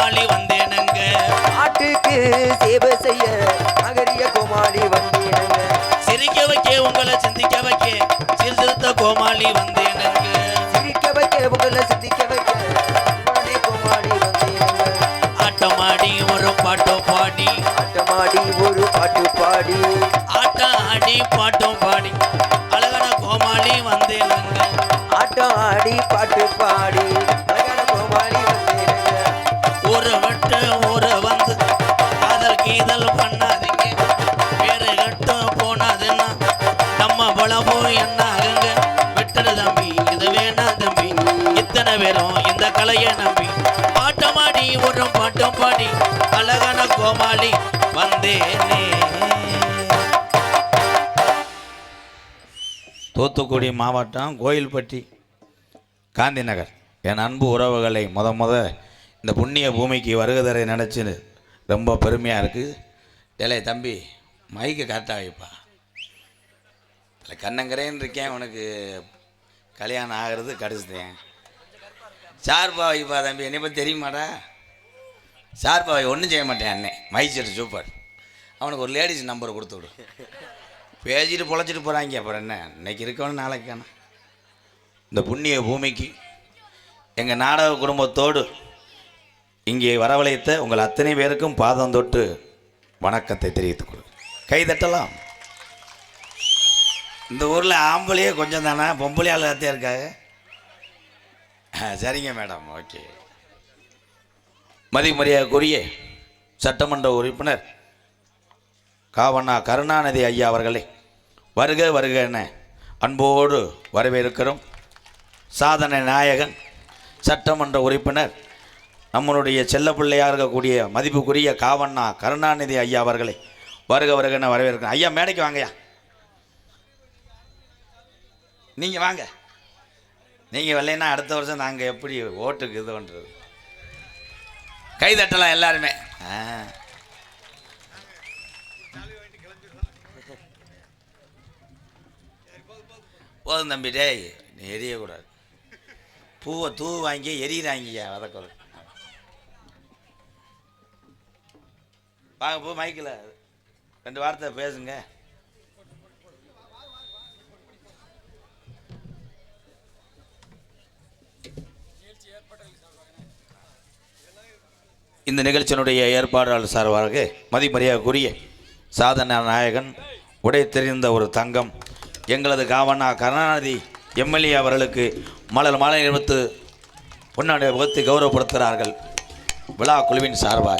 கோமாளி வந்தேனுங்க. ஆட்டுக்கு சேவை செய்ய நகரிய கோமாளி வந்தேனுங்க. சிரிக்க வைக்க உங்களை சிந்திக்க வைக்க சீர்திருத்த கோமாளி வந்தேனுங்க. சிரிக்க வைக்க உங்களை சிந்திக்க வைக்க கோமாளி வந்தேனுங்க. ஆட்டமாடி ஒரு பாட்டு பாடி ஆட்டமாடி ஒரு பாட்டு பாடி ஆட்டம் ஆடி பாட்டும் பாடி அழகான கோமாளி வந்தேனுங்க. ஆட்டம் ஆடி பாட்டு பாடி அழகான கோமாளி வந்தேனுங்க. ஊரை விட்டு ஊரை வந்து காதல் கீதல் பண்ணாதீங்க. வேறு கட்டு போனாதுன்னா நம்ம பழமோ என்ன ஆகுங்க. விட்டுடு தம்பி இது வேணாம் தம்பி இத்தனை பேரும் இந்த கலையை நம்பி பாட்டமாடி ஒரு பாட்டம் பாடி அழகான கோமாளி வந்தேனே. தூத்துக்குடி மாவட்டம் கோயில்பட்டி காந்தி நகர் என் அன்பு உறவுகளை முத இந்த புண்ணிய பூமிக்கு வருகதரை நினச்சி ரொம்ப பெருமையாக இருக்குது. டேலே தம்பி மைக்கு கரெக்டாக வைப்பா. இல்லை கண்ணங்கரேன்னு இருக்கேன், உனக்கு கல்யாணம் ஆகிறது கடைசித்தேன். ஷார்ப்பா வைப்பா தம்பி, என்னை பற்றி தெரியுமாடா? ஷார்ப்பா வை, ஒன்றும் செய்ய மாட்டேன் அண்ணே. மைச்சர் சூப்பர். அவனுக்கு ஒரு லேடிஸ் நம்பர் கொடுத்து விடு. பேசிட்டு பொழைச்சிட்டு போகிறாங்க. அப்புறம் என்ன, இன்னைக்கு இருக்கவனு நாளைக்கு காணும். இந்த புண்ணிய பூமிக்கு எங்கள் நாடக குடும்பத்தோடு இங்கே வரவழைத்த உங்கள் அத்தனை பேருக்கும் பாதம் தொட்டு வணக்கத்தை தெரிவித்துக் கொள்ளுங்கள். கைதட்டலாம். இந்த ஊரில் ஆம்பளையே கொஞ்சம் தானே, பொம்பளை ஆள் எல்லாத்தையும் இருக்காங்க. சரிங்க மேடம், ஓகே. மதிமரியாதைக்குரிய சட்டமன்ற உறுப்பினர் காவண்ணா கருணாநிதி ஐயா அவர்களை வருக வருக என அன்போடு வரவேற்கிறோம். சாதனை நாயகன் சட்டமன்ற உறுப்பினர் நம்மளுடைய செல்ல பிள்ளையாக இருக்கக்கூடிய மதிப்புக்குரிய காவண்ணா கருணாநிதி ஐயா அவர்களை வருக வருக என வரவேற்கிறோம். ஐயா மேடைக்கு வாங்கய்யா, நீங்கள் வாங்க. நீங்கள் வரலைன்னா அடுத்த வருஷம் நாங்கள் எப்படி ஓட்டுக்கு இது பண்ணுறது? கைதட்டலாம் எல்லாருமே. போதும் தம்பி, டேய் நீ எரியக்கூடாது. பூவை தூ வாங்கி எரியிறாங்கய்யா வதக்க. வாங்க பூ, மைக்கில் 2 வார்த்தை பேசுங்க. இந்த நிகழ்ச்சியினுடைய ஏற்பாடாளர் சார்பாக மதிமரியாதைக்குரிய சாதனை நாயகன் உடை தெரிந்த ஒரு தங்கம் எங்களது காவண்ணா கருணாநிதி எம்எல்ஏ அவர்களுக்கு மலர் மாலை நிறுவத்து பொன்னாடை வகுத்து கௌரவப்படுத்துகிறார்கள் விழா குழுவின் சார்பாக.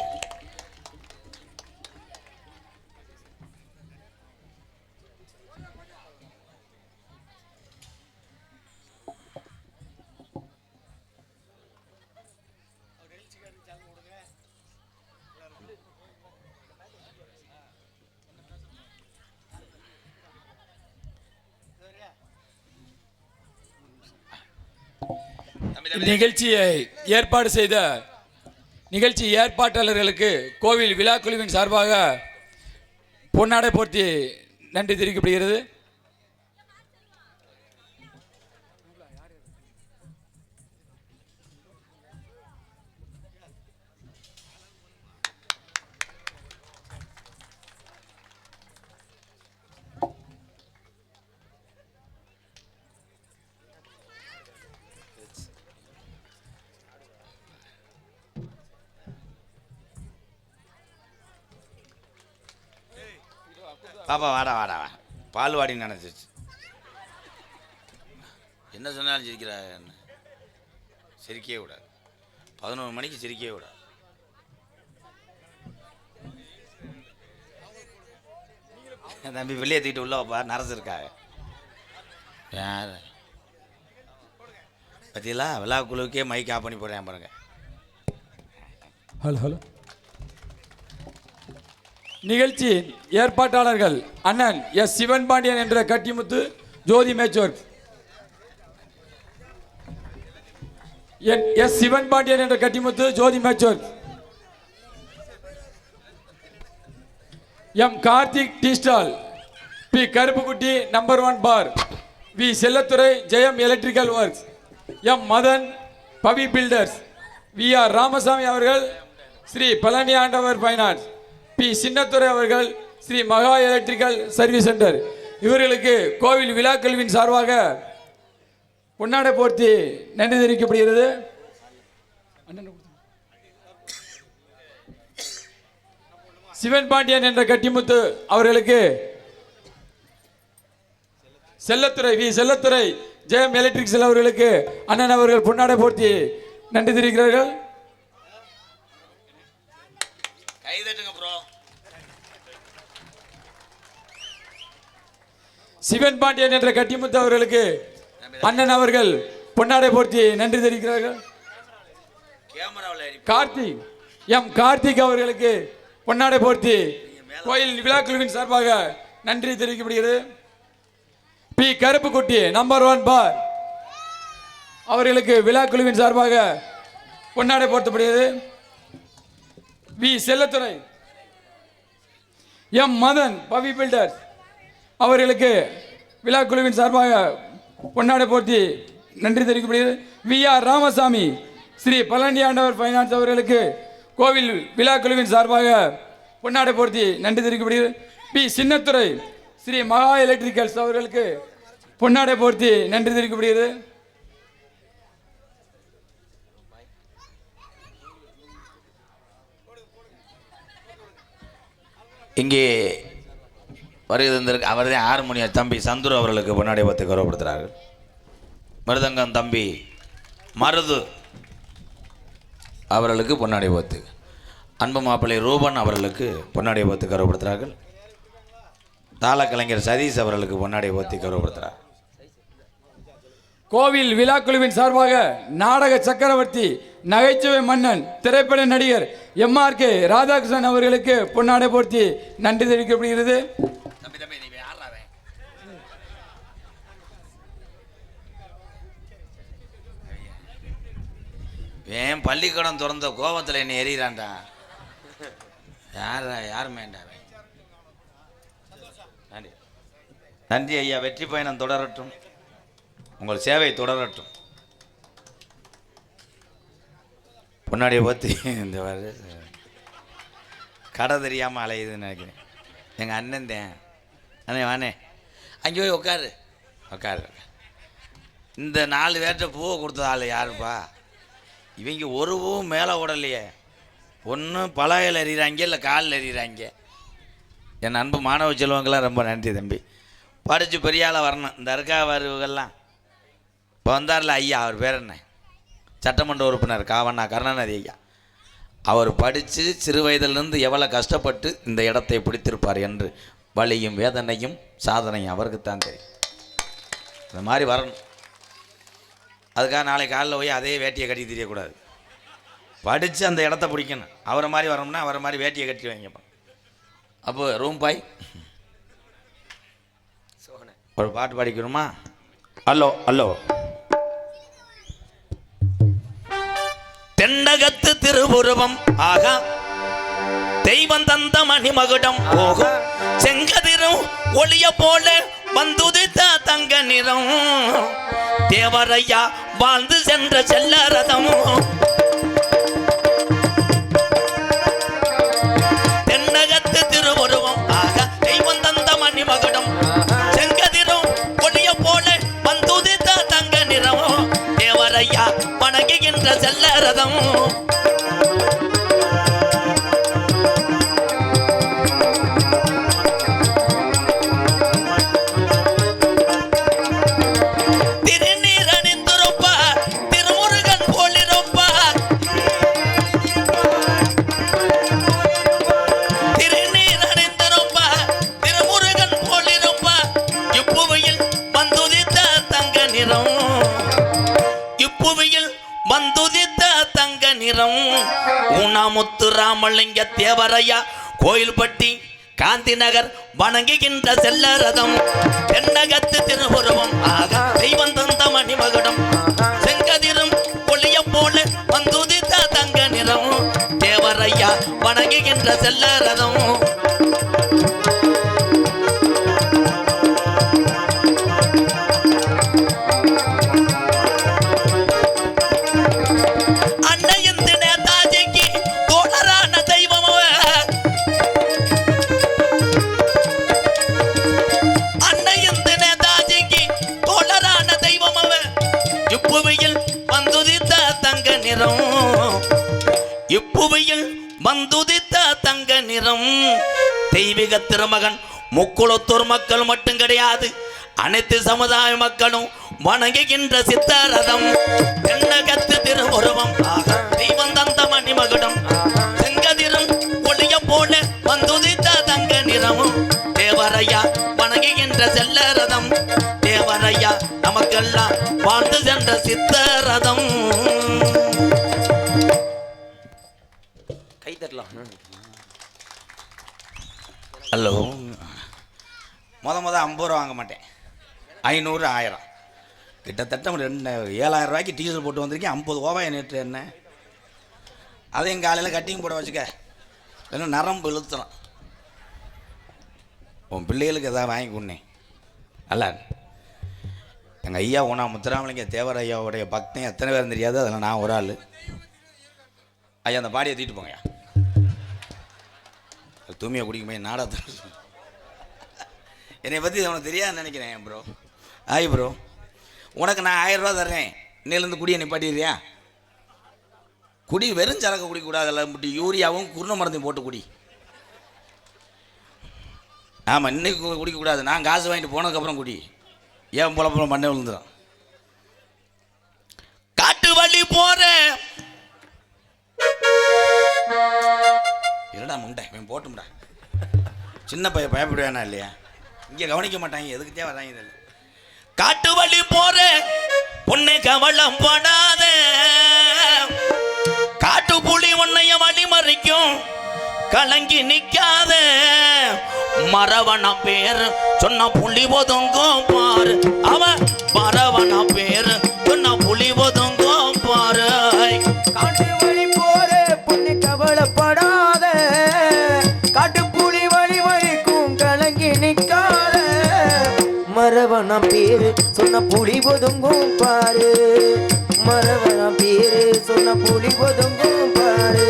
நிகழ்ச்சியை ஏற்பாடு செய்த நிகழ்ச்சி ஏற்பாட்டாளர்களுக்கு கோவில் விழா குழுவின் சார்பாக பொன்னாடை போர்த்தி நன்றி தெரிவிக்கப்படுகிறது. பாப்பா வாடா வாடா வா, பால் வாடின்னு நினச்சிச்சு. என்ன சொன்னாலும் சிரிக்கிறா, என்ன சிரிக்கவே விடாது. 11 மணிக்கு சிரிக்கவே விடாது. தம்பி வெளியே தூக்கிட்டு உள்ள வைப்பா, நரசு இருக்காங்க. யார் பற்றியெல்லாம் விழா குழுவுக்கே மைக் ஆஃப் பண்ணி போடுறேன் பாருங்க. Hello hello. நிகழ்ச்சி ஏற்பாட்டாளர்கள் அண்ணன் எஸ் சிவன் பாண்டியன் என்ற கட்டிமுத்து ஜோதி மேச்சோர். எஸ் சிவன் பாண்டியன் என்ற கட்டிமுத்து ஜோதி மேச்சோர். M Karthik tea stall, P Karuppukutti number 1 bar, V Chellathurai Jayam electrical works, M Madhan Pavi builders, V R Ramasamy அவர்கள் ஸ்ரீ பழனி ஆண்டவர் ஃபைனான்ஸ், பி சின்னத்துரை அவர்கள் ஸ்ரீ மகா எலக்ட்ரிக்கல் சர்வீஸ் சென்டர் இவர்களுக்கு கோவில் விழாக்கல்வின் சார்பாக பொன்னாடை போர்த்தி நன்றி தெரிவிக்கப்படுகிறது. சிவன் பாண்டியன் என்ற கட்டிமுத்து அவர்களுக்கு செல்லத்துறை ஜெயம் எலக்ட்ரிக்ஸ் அவர்களுக்கு அண்ணன் அவர்கள் பொன்னாடை போர்த்தி நன்றி தெரிவிக்கிறார்கள். சிவன் பாண்டியன் என்ற கட்டிமுத்து அவர்களுக்கு அண்ணன் அவர்கள் பொன்னாடை போர்த்தி நன்றி தெரிவிக்கிறார்கள். கார்த்திக் அவர்களுக்கு பொன்னாடை போர்த்தி கோயில் விழாக்குழுவின் சார்பாக நன்றி தெரிவிக்கப்படுகிறது. பி கருப்புக்குட்டி நம்பர் 1 பார் அவர்களுக்கு விழாக்குழுவின் சார்பாக பொன்னாடை போர்த்தப்படுகிறது. V Chellathurai, M Madhan Pavi builders அவர்களுக்கு விழாக்குழுவின் சார்பாக பொன்னாடை போர்த்தி நன்றி தெரிவிக்கப்படுகிறது. V R Ramasamy Sri Palani Andavar finance அவர்களுக்கு கோவில் விழாக்குழுவின் சார்பாக பொன்னாடை போர்த்தி நன்றி தெரிவிக்கப்படுகிறது. பி சின்னத்துரை ஸ்ரீ மகா எலக்ட்ரிக்கல்ஸ் அவர்களுக்கு பொன்னாடை போர்த்தி நன்றி தெரிவிக்கப்படுகிறது. இங்கே வருகிற அவர்தான் ஹார்மோனிய தம்பி சந்துரு அவர்களுக்கு பொன்னாடை போர்த்தி கௌரவப்படுத்துகிறார்கள். மிருதங்கம் தம்பி மருது அவர்களுக்கு பொன்னாடை போர்த்து, அன்பு மாப்பிள்ளை ரூபன் அவர்களுக்கு பொன்னாடை போர்த்து கௌரவப்படுத்துகிறார்கள். தாளக்கலைஞர் சதீஷ் அவர்களுக்கு பொன்னாடை போர்த்தி கௌரவப்படுத்துகிறார். கோவில் விழாக்குழுவின் சார்பாக நாடக சக்கரவர்த்தி, நகைச்சுவை மன்னன், திரைப்பட நடிகர் MRK ராதாகிருஷ்ணன் அவர்களுக்கு பொன்னாடை போர்த்தி நன்றி தெரிவிக்கப்படுகிறது. ஏன் பள்ளிக்கூடம் திறந்த கோபத்தில் என்ன எறிகிறான்டா? யாருமேண்டா. நன்றி நன்றி ஐயா. வெற்றி பயணம் தொடரட்டும், உங்கள் சேவை தொடரட்டும். பொன்னாடியை பற்றி இந்த கடை தெரியாமல் அலையுதுன்னு நினைக்கிறேன். எங்கள் அண்ணன் தான். அண்ணே வானே, அங்கே போய் உட்காரு. இந்த 4 பேர்கிட்ட பூவை கொடுத்த ஆள் யாருப்பா? இவங்க ஒரு பூவும் மேலே விடலையே. ஒன்று பலகையில் எறிகிறாங்க, இல்லை காலில் எறிகிறாங்க. என் அன்பு மாணவ செல்வங்களாம் ரொம்ப நன்றி தம்பி. படித்து பெரிய ஆளாக வரணும். இந்த வருவங்கள்லாம் இப்போ வந்தார்ல ஐயா, அவர் பேர் என்ன, சட்டமன்ற உறுப்பினர் காவண்ணா கருணாநிதி ஐயா. அவர் படித்து சிறு வயதிலிருந்து எவ்வளோ கஷ்டப்பட்டு இந்த இடத்தை பிடித்திருப்பார் என்று வலியும் வேதனையும் சாதனையும் அவருக்குத்தான் தெரியும். இந்த மாதிரி வரணும். அதுக்காக நாளைக்கு காலையில் போய் அதே வேட்டியை கட்டி தெரியக்கூடாது. படித்து அந்த இடத்த பிடிக்கணும். அவரை மாதிரி வரணும்னா அவரை மாதிரி வேட்டியை கட்டி வைங்கப்பா. அப்போ ரூம் பாய் ஒரு பாட்டு பாடிக்கணுமா? அல்லோ தென்னகத்து திருவுருவம் ஆகா, தெய்வம் தந்த மணிமகுடம் போகும், செங்கதிரும் ஒளிய போல வந்துதித்த தங்க நிறம், தேவரையா வாழ்ந்து சென்ற செல்லரதம், தென்னகத்து திருவுருவம் ஆகா, தெய்வம் தந்த மணிமகுடம், செங்கதிரும் ஒளிய போல வந்துதித்த தங்க நிறம், தேவரையா வணங்குகின்ற செல்லரதம். ஊனாமுத்து ராமலிங்க தேவரையா கோயில்பட்டி காந்தி நகர் வணங்குகின்ற செல்லரதம், தென்னகத்து திருவுருவம் ஆகா, தெய்வம் தந்த மணிமகுடம், செங்கதிரும் ஒளிய போல வந்துதித்த தங்க நிறம், தேவரையா வணங்குகின்ற செல்லரதம். வந்துதித்த தங்க நிறம். தெய்வீக திருமகன் முக்குளத்தூர் மக்கள் மட்டும் கிடையாது, அனைத்து சமுதாய மக்களும் வணங்குகின்ற சித்தரதம். தென்னகத்து திருவுருவம் தெய்வம் தந்த மணிமகுடம். செங்கதிரம் ஒளிய போல வந்துதித்த தங்க நிறமும். தேவரையா வணங்குகின்ற செல்லரதம். தேவரையா நமக்கெல்லாம் வாழ்ந்து சென்ற சித்தரதம். கை தட்டலாம். ஹலோ, முத 50 ரூபா வாங்க மாட்டேன், 500 1000 கிட்டத்தட்ட 7000 ரூபாய்க்கு டீசல் போட்டு வந்திருக்கேன். 50 ரூபாய் நேற்று என்ன அதையும் காலையில் கட்டிங் போட வச்சுக்க, இல்லைன்னா நரம்பு இழுத்துறோம். உன் பிள்ளைகளுக்கு எதாவது வாங்கி கொடுனேன். அல்ல, எங்கள் ஐயா உணா முத்துராமலிங்க தேவர் ஐயாவுடைய பக்தன் எத்தனை பேர் தெரியாது, அதில் நான் ஒரு ஆள். ஐயா அந்த பாடியை தூக்கிட்டு போங்கய்யா. தூய்மையை குடிக்க போய் நாடகத்தை என்னை பற்றி உனக்கு தெரியாதுன்னு நினைக்கிறேன் ப்ரோ. ஆய் ப்ரோ, உனக்கு நான் 1000 ரூபா தர்றேன், இன்னிலேருந்து குடியை நிப்பாட்டிடுறியா? குடி வெறும் சரக்கு குடிக்கூடாதுல்ல, முட்டி யூரியாவும் குருண மருந்தையும் போட்டு குடி. ஆமாம், இன்னைக்கு குடிக்கக்கூடாது, நான் காசு வாங்கிட்டு போனதுக்கப்புறம் குடி. ஏன் புலப்புறம் பண்ண விழுந்துடும். காட்டு வழி போற இல்லடா முண்டை இவன் போட்டும்டா. சின்ன பையன் பயப்படுவானா இல்லையா? இங்கே கவனிக்க மாட்டாங்க, எதுக்கு தேவை வராங்க இதில். காட்டு வழி போற பொண்ணு கவலம் படாத, காட்டு புலி உன்னைய வழி மறிக்கும், கலங்கி நிக்காத. மரவன பேர் சொன்ன புலி ஒதுங்கும் பாரு, அவன் மரவன பேர் சொன்ன புலி ஒதுங்கும் பாரு. காட்டு வழி போற பொண்ணு கவலைப்படாத, காட்டு புலி வழி வழிக்கும் கலங்கி நிக்காத. மரவன பேரு சொன்ன புலி ஒதுங்கும் பாரு, மரவன பேரு சொன்ன புலி ஒதுங்கும் பாரு.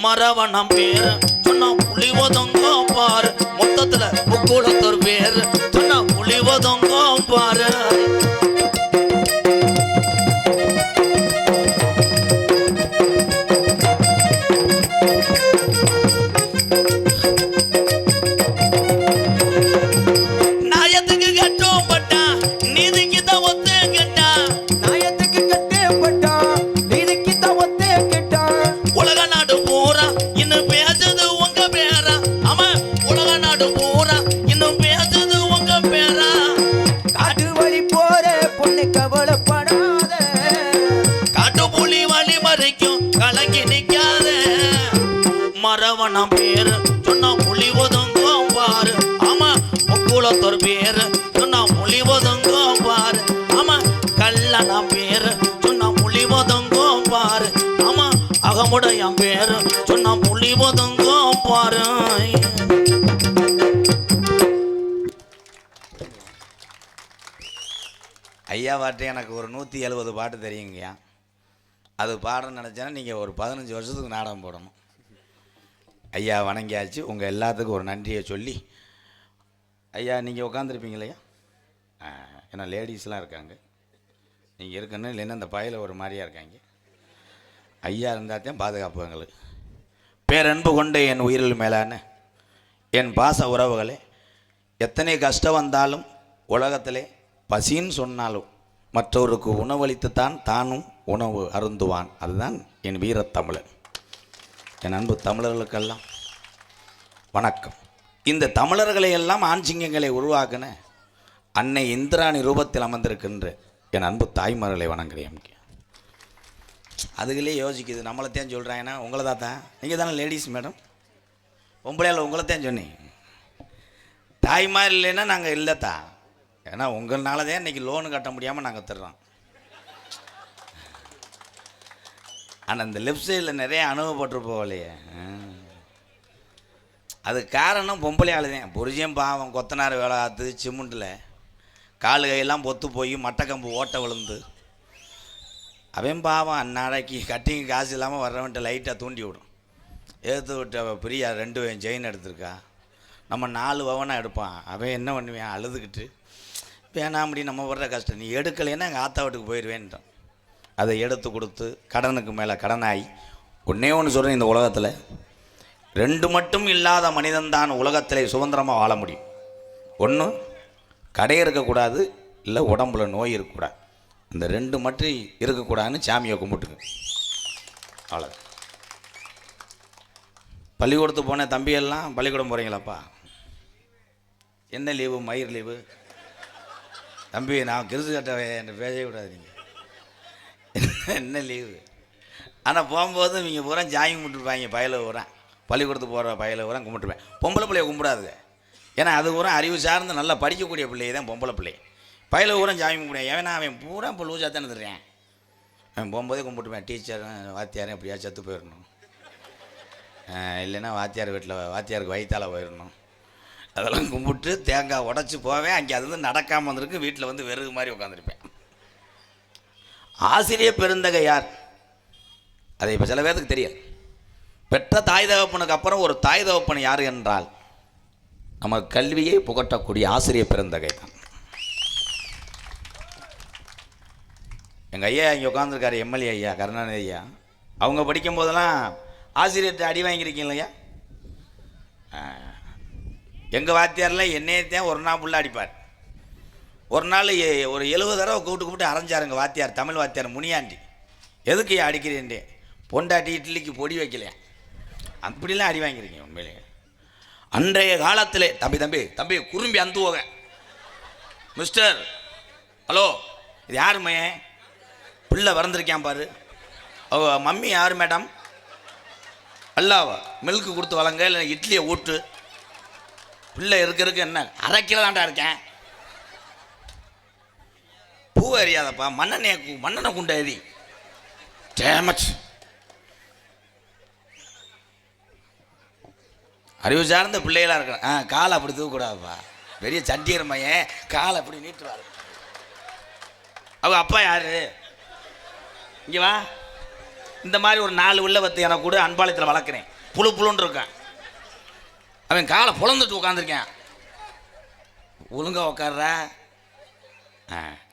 மரவனம் பேர் சொன்ன புலி ஒதுங்கும் பாரு, மொத்தத்துல முக்குளத்தூர் பேர் சொன்ன புலி ஒதுங்கும் பாரு. நாயத்துக்கு கட்டும் பட்டா நீதிக்கு தான் ஒத்து கேட்டா, நாயத்துக்கு கட்டப்பட்டா நீதிக்கு தான் ஒத்து கேட்டா. உலக நாடு பூரா இன்னும் பேசுது உங்க பேரா, அவன் உலக நாடு பூரா இன்னும் பேசுது உங்க பேரா. காட்டு வழி போற பொண்ணு கவலைப்படாத, காட்டு புலி வழி மறைக்கும் கலங்கி நிக்காத. மரவனம் பேரு சொன்னா புலி ஒதுங்கும் பாரு, ஆமா முக்குளத்தூர் பேரு சொன்னா புலி ஒதுங்கும் பாரு, ஆமா கல்லணா பேரு சொன்னா புலி ஒதுங்கும் பாரு, ஆமா அகமுடைய பேரு சொன்னா புலி ஒதுங்கும் பாரு. ஐயா பாட்டு எனக்கு ஒரு 170 பாட்டு தெரியுங்கய்யா. அது பாடணும்னு நினச்சேன்னா நீங்கள் ஒரு 15 வருஷத்துக்கு நாடகம் போடணும். ஐயா வணங்கியாச்சு, உங்கள் எல்லாத்துக்கும் ஒரு நன்றியை சொல்லி ஐயா நீங்கள் உட்காந்துருப்பீங்களையா? ஏன்னா லேடிஸ்லாம் இருக்காங்க, நீங்கள் இருக்கணும், இல்லைன்னா இந்த பையில ஒரு மாதிரியாக இருக்காங்க. ஐயா இருந்தாத்தான் பாதுகாப்பு எங்களுக்கு. பேரன்பு கொண்ட என் உயிரில் மேலான என் பாச உறவுகளே, எத்தனை கஷ்டம் வந்தாலும் உலகத்திலே பசின்னு சொன்னாலும் மற்றவருக்கு உணவளித்துத்தான் தானும் உணவு அருந்துவான். அதுதான் என் வீரத்தமிழன். என் அன்பு தமிழர்களுக்கெல்லாம் வணக்கம். இந்த தமிழர்களை எல்லாம் ஆண்சிங்கங்களை உருவாக்கின அன்னை இந்திராணி ரூபத்தில் அமர்ந்திருக்கின்ற என் அன்பு தாய்மார்களை வணங்குகிறேன். அதுகளே யோசிக்குது, நம்மளைத்தான் சொல்கிறாங்கன்னா உங்களை தான் நீங்கள் தானே லேடிஸ் மேடம், பொம்பளையால் உங்களைத்தான் சொன்னேன். தாய்மார் இல்லைன்னா நாங்கள் இல்லைத்தா, ஏன்னா உங்களால தான் இன்றைக்கி லோனு கட்ட முடியாமல் நாங்கள் தர்றோம். ஆனால் இந்த லெஃப்ட் சைடில் நிறைய அனுபவப்பட்டிருப்போம் இல்லையே, அது காரணம் பொம்பளை ஆளு தான். புரிஜியம் பாவம் கொத்தனார் வேலை ஆற்று சிமெண்ட்டில் காலு கையெல்லாம் பொத்து போய் மட்டக்கம்பு ஓட்டை விழுந்து அவன் பாவம் அந்நாளைக்கு கட்டிங்க காசு இல்லாமல் வர்றவன்ட்டு லைட்டாக தூண்டி விடும். எடுத்து விட்டு அவள் பிரியா 2 செயின் எடுத்திருக்கா, நம்ம 4 பவனாக எடுப்பான். அவன் என்ன பண்ணுவேன், அழுதுகிட்டு வேணாம்படி நம்ம வர்ற கஷ்டம் நீ எடுக்கலைன்னா எங்கள் ஆத்தா வீட்டுக்கு போயிடுவேன்ட்டான். அதை எடுத்து கொடுத்து கடனுக்கு மேலே கடனாகி ஒன்றே ஒன்று சொல்கிறேன், இந்த உலகத்தில் 2 மட்டும் இல்லாத மனிதன்தான் உலகத்தில் சுதந்திரமாக வாழ முடியும். ஒன்று கடை இருக்கக்கூடாது, இல்லை உடம்புல நோய் இருக்கக்கூடாது. இந்த 2 மட்டும் இருக்கக்கூடாதுன்னு சாமியை கும்பிட்டுங்க. அவ்வளோ. பள்ளிக்கூடத்துக்கு போன தம்பியெல்லாம் பள்ளிக்கூடம் போகிறீங்களாப்பா? என்ன லீவு? மயிர் லீவு? தம்பி நான் கிருசு கட்ட என்ன பேசவே கூடாது நீங்கள். என்ன லீவு? ஆனால் போகும்போது நீங்கள் பூரா ஜாமி கும்பிட்டுருப்பாங்க. பயலை ஊரேன் பள்ளிக்கூடத்துக்கு போகிற பயலை ஊரேன் கும்பிட்டுருப்பேன். பொம்பளை பிள்ளைய கும்பிடாது, ஏன்னா அது பூரா அறிவு சார்ந்து நல்லா படிக்கக்கூடிய பிள்ளையை தான் பொம்பளை பிள்ளை. பயலை ஊரா ஜாமி கும்பிடுவேன். ஏன்னா அவன் பூரா இப்போ லூஸாக தானே தர்றேன். அவன் போகும்போதே கும்பிட்டுப்பேன். டீச்சர் வாத்தியாரும் எப்படியா செத்து போயிடணும், இல்லைன்னா வாத்தியார் வீட்டில் வாத்தியாருக்கு வயிற்றால் போயிடணும், அதெல்லாம் கும்பிட்டு தேங்காய் உடச்சி போவேன். அங்கே அது வந்து நடக்காமல் வந்திருக்கு, வீட்டில் வந்து வெறுகு மாதிரி உட்காந்துருப்பேன். ஆசிரியர் பெருந்தகை யார்? அதை இப்போ சில பேருக்கு தெரியாது. பெற்ற தாய் தகப்பனுக்கு அப்புறம் ஒரு தாய் தகப்பன் யார் என்றால் நம்ம கல்வியை புகட்டக்கூடிய ஆசிரியர் பெருந்தகை தான். எங்கள் ஐயா இங்கே உட்காந்துருக்காரு, எம்எல்ஏ ஐயா கருணாநிதி ஐயா. அவங்க படிக்கும் போதெல்லாம் ஆசிரியர்கிட்ட அடி வாங்கியிருக்கீங்க ஐயா. எங்கள் வாத்தியாரில் என்னையத்தான் ஒரு நாள் புள்ள அடிப்பார். ஒரு நாள் ஒரு 70 தடவை கூப்பிட்டு அரைஞ்சாருங்க வாத்தியார், தமிழ் வாத்தியார் முனியாண்டி. எதுக்கு அடிக்கிறேன்டே? பொண்டாட்டி இட்லிக்கு பொடி வைக்கலையா? அப்படிலாம் அடி வாங்கியிருக்கீங்க உண்மையிலே. அன்றைய காலத்தில் தம்பி தம்பி தம்பி குறும்பி அந்துவோங்க மிஸ்டர், ஹலோ இது யாருமே பிள்ளை வறந்துருக்கேன் பாரு, மம்மி யார் மேடம்? அல்லாவா மில்க்கு கொடுத்து வளங்க, இல்லை இட்லியை ஊட்டு, பிள்ளை இருக்கிறதுக்கு என்ன அரைக்கில தாண்டா இருக்கேன். பூ எறியாதப்பா, மண்ணெண்ணை குண்டை எரி டேமச். அறிவு சார்ந்த பிள்ளைகளாக இருக்கணும். காலை அப்படி தூக்கக்கூடாதுப்பா, பெரிய சண்டியர் மையன் காலை அப்படி நீட்டுவார். அவங்க அப்பா யாரு? இங்கே வா, இந்த மாதிரி ஒரு 4 உள்ள வத்து எனக்கு கூட அன்பாளையத்தில் வளர்க்குறேன். புழுன்னு இருக்கான். அவன் காலை புலந்துட்டு உட்காந்துருக்கேன். ஒழுங்கா உட்கார்ற,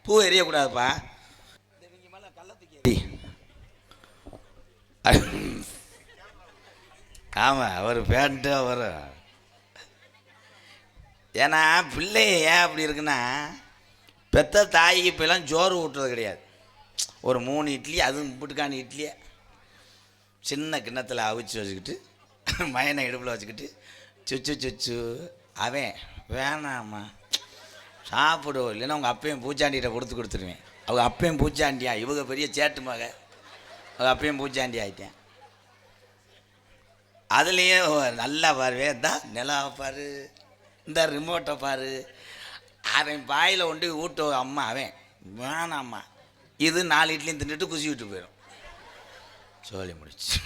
பூ எறியக்கூடாதுப்பா. ஆமாம், அவர் பேண்ட்டு அவர். ஏன்னா பிள்ளை ஏன் அப்படி இருக்குன்னா, பெத்த தாய்க்கு இப்போலாம் ஜோறு ஊட்டுறது கிடையாது. ஒரு 3 இட்லி, அதுவும் புட்டுக்கான இட்லியை சின்ன கிண்ணத்தில் அவிச்சு வச்சுக்கிட்டு மயனை இடுப்பில் வச்சுக்கிட்டு சுச்சு அவன் வேணாம்மா சாப்பிடுவோம், இல்லைன்னா அவங்க அப்பையும் பூச்சாண்டிகிட்ட கொடுத்துருவேன். அவங்க அப்பையும் பூச்சாண்டியா, இவங்க பெரிய சேட்டு மக, அவங்க அப்பையும் பூச்சாண்டி ஆகிட்டேன். அதுலேயே நல்லா பாருவே, தான் நிலாவை பாரு, இந்த ரிமோட்டை பாரு. அவன் பாயில் கொண்டு ஊட்ட அம்மா, அவன் வேணாம்மா, இது 4 இட்லியும் தின்னுட்டு குசி விட்டு போயிடும். சொல்லி முடிச்சு.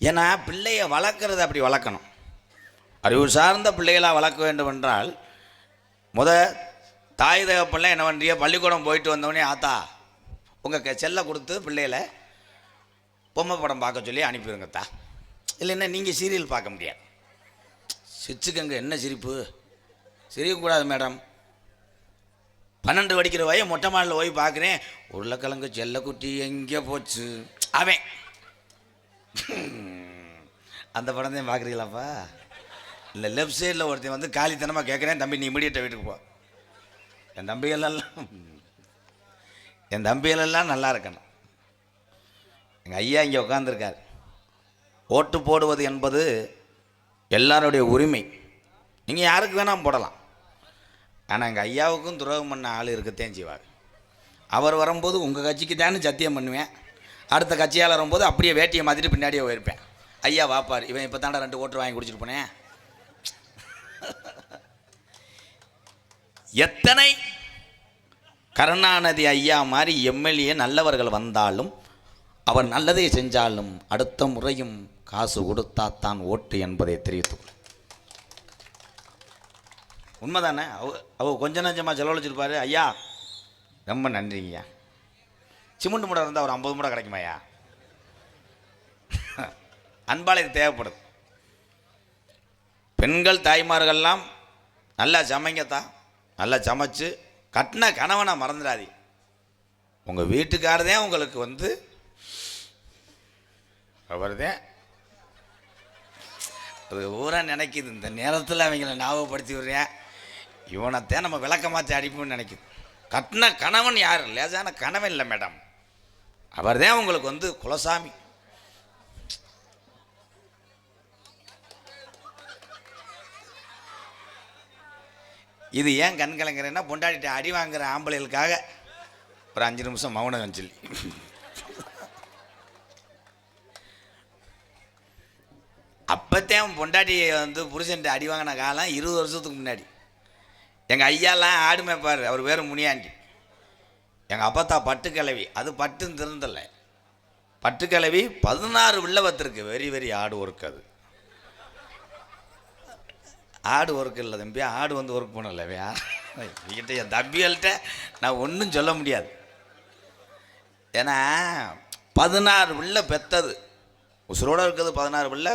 ஏன்னா பிள்ளைய வளர்க்குறது அப்படி வளர்க்கணும். அறிவு சார்ந்த பிள்ளைகளாக வளர்க்க வேண்டும் என்றால் தாய் தகப்பெல்லாம் என்ன பண்ணுறிய, பள்ளிக்கூடம் போயிட்டு வந்தவொடனே ஆத்தா உங்கள் செல்லை கொடுத்து பிள்ளைகளை பொம்மை படம் பார்க்க சொல்லி அனுப்பிடுங்கத்தா, இல்லைன்னா நீங்கள் சீரியல் பார்க்க முடியாது. சிரிச்சுக்கங்க. என்ன சிரிப்பு? சிரிக்கக்கூடாது மேடம். 12 படிக்கிற வய மொட்டை மாடில் போய் பார்க்குறேன், உருளைக்கிழங்கு செல்லக்குட்டி எங்கே போச்சு அவன். அந்த படம் தான் பார்க்குறீங்களாப்பா? இல்லை, லெஃப்ட் சைடில் ஒருத்தன் வந்து காலித்தனமாக கேட்குறேன், தம்பி நீ இமீடியட்டாக வீட்டுக்கு போ. என் தம்பிகளெல்லாம் நல்லா இருக்கணும். எங்கள் ஐயா இங்கே உட்காந்துருக்கார். ஓட்டு போடுவது என்பது எல்லாருடைய உரிமை. நீங்கள் யாருக்கு வேணால் போடலாம். ஆனால் எங்கள் ஐயாவுக்கும் துரோகம் பண்ண ஆள் இருக்கத்தான் செய்வாங்க. அவர் வரும்போது உங்கள் கட்சிக்கு தானே சத்தியம் பண்ணுவேன், அடுத்த கட்சியால் வரும்போது அப்படியே வேட்டியை மாற்றிட்டு பின்னாடியே போயிருப்பேன். ஐயா வாப்பார், இவன் இப்போ தாண்டா 2 ஓட்டு வாங்கி குடிச்சிட்டு போனேன். எத்தனை கருணாநிதி ஐயா மாதிரி எம்எல்ஏ நல்லவர்கள் வந்தாலும் அவர் நல்லதை செஞ்சாலும் அடுத்த முறையும் காசு கொடுத்தாத்தான் ஓட்டு என்பதை தெரிவித்துக்கொள். உண்மைதானே? அவ கொஞ்சம் நஞ்சமாக செலவழிச்சிருப்பாரு. ஐயா ரொம்ப நன்றிங்கய்யா. சிமெண்ட் மூடை இருந்தால் ஒரு 50 மூடை கிடைக்குமாய்யா? அன்பாளையம் தேவைப்படுது. பெண்கள் தாய்மார்கள்லாம் நல்லா சமைங்கத்தான், நல்லா சமைச்சு கட்டின கணவனை மறந்துடாதீ. உங்கள் வீட்டுக்காரதே உங்களுக்கு வந்து அவர்தான் அது ஊரா நினைக்குது. இந்த நேரத்தில் அவங்கள ஞாபகப்படுத்தி விடுறேன், இவனைத்தான் நம்ம விளக்க மாற்றி அடிப்போம்னு நினைக்குது. கட்டின கணவன் யார்? லேசான கணவன் இல்லை மேடம், அவர் தான் உங்களுக்கு வந்து குலசாமி. இது ஏன் கண் கலங்குறேன்னா, பொண்டாட்டிட்ட அடி வாங்குற ஆம்பளைகளுக்காக ஒரு 5 நிமிஷம் மௌனம் சொல்லி. அப்போத்தான் பொண்டாட்டியை வந்து புருஷன்ட்டு அடி வாங்கின காலம் 20 வருஷத்துக்கு முன்னாடி. எங்கள் ஐயாலாம் ஆடு மேய்ப்பார், அவர் பேர் முனியாண்டி. எங்கள் அப்பத்தா பட்டுக்கிழவி, அது பட்டுன்னு திருந்தலை, பட்டுக்கிழவி 16 வில்லவத்திற்கு வெரி வெரி ஆடு ஒர்க். அது ஆடு ஒர்க் இல்லை தம்பி, ஆடு வந்து ஒர்க் பண்ணல. கிட்ட என் தம்பிகள்கிட்ட நான் ஒன்றும் சொல்ல முடியாது. ஏன்னா 16 பிள்ளை பெற்றது, உசுரோடு இருக்கிறது 16 பிள்ளை.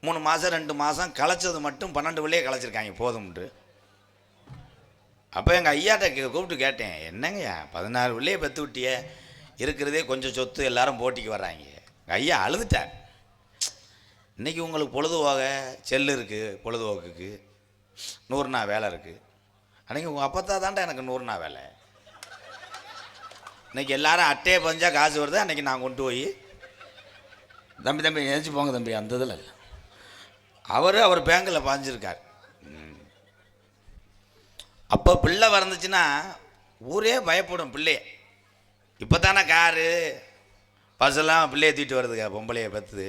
3 மாதம் 2 மாதம் களைச்சது மட்டும் 12 பிள்ளையே களைச்சிருக்காங்க போதும்ட்டு. அப்போ எங்கள் ஐயாட்ட கூப்பிட்டு கேட்டேன், என்னங்கய்யா 16 பிள்ளையே பெற்று விட்டியே, இருக்கிறதே கொஞ்சம் சொத்து, எல்லாரும் போட்டிக்கு வர்றாங்க. எங்கள் ஐயா அழுதுட்டார். இன்றைக்கி உங்களுக்கு பொழுதுபோக செல்லு இருக்குது, பொழுதுபோக்குக்கு 100 நாள் வேலை இருக்குது. அன்றைக்கி உங்கள் அப்பத்தா தாண்டா எனக்கு 100 நாள் வேலை. இன்றைக்கி எல்லாரும் அட்டையை பஞ்சா காசு வருது. அன்றைக்கி நான் கொண்டு போய் தம்பி நினச்சி போங்க தம்பி, அந்த இதில் இல்லை. அவர் பேங்கில் பாஞ்சிருக்கார். அப்போ பிள்ளை வறந்துச்சுன்னா ஊரே பயப்படும் பிள்ளைய. இப்போ தானே காரு பஸ்ஸெல்லாம் பிள்ளையை தூக்கிட்டு வருதுங்க, பொம்பளையை பற்றுது.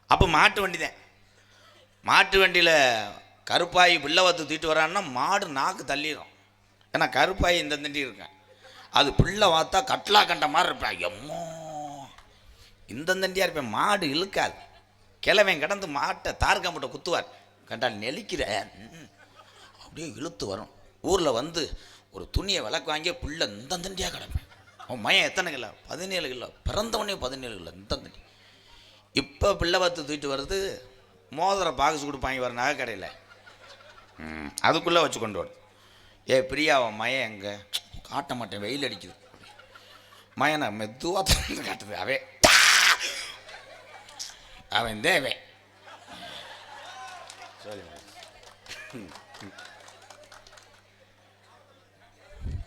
அப்போ மாட்டு வண்டி தான். மாட்டு வண்டியில் கருப்பாயி பிள்ளை வத்து தூக்கிட்டு வரான்னா மாடு நாக்கு தள்ளிடும். ஏன்னா கருப்பாயி இந்த தண்டி இருக்கேன், அது பிள்ளை வாத்தா கட்லா கண்ட மாதிரி இருப்பேன். எம்மோ இந்த தண்டியாக இருப்பேன். மாடு இழுக்காது. கிழவன் கிடந்து மாட்டை தார்காம்பட்டை குத்துவார், கண்டால் நெளிக்கிற அப்படியே இழுத்து வரும். ஊரில் வந்து ஒரு துணியை விளக்கு வாங்கி பிள்ளை இந்த தண்டியாக கிடப்பேன். அவன் மயம் எத்தனை கிலோ? 17 கிலோ. பிறந்தவனே 17 கிலோ இந்த தண்டி. இப்போ பிள்ளை வத்து தூக்கிட்டு வருது, மோதிர பாக்ஸ் கொடுப்பாங்க வர நகை கடையில், அதுக்குள்ளே வச்சு கொண்டு வரும். பிரியா அவன் மயம் எங்கே? காட்ட மாட்டேன், வெயில் அடிக்குது. மயனை மெதுவாக காட்டுது. அவன் தேவை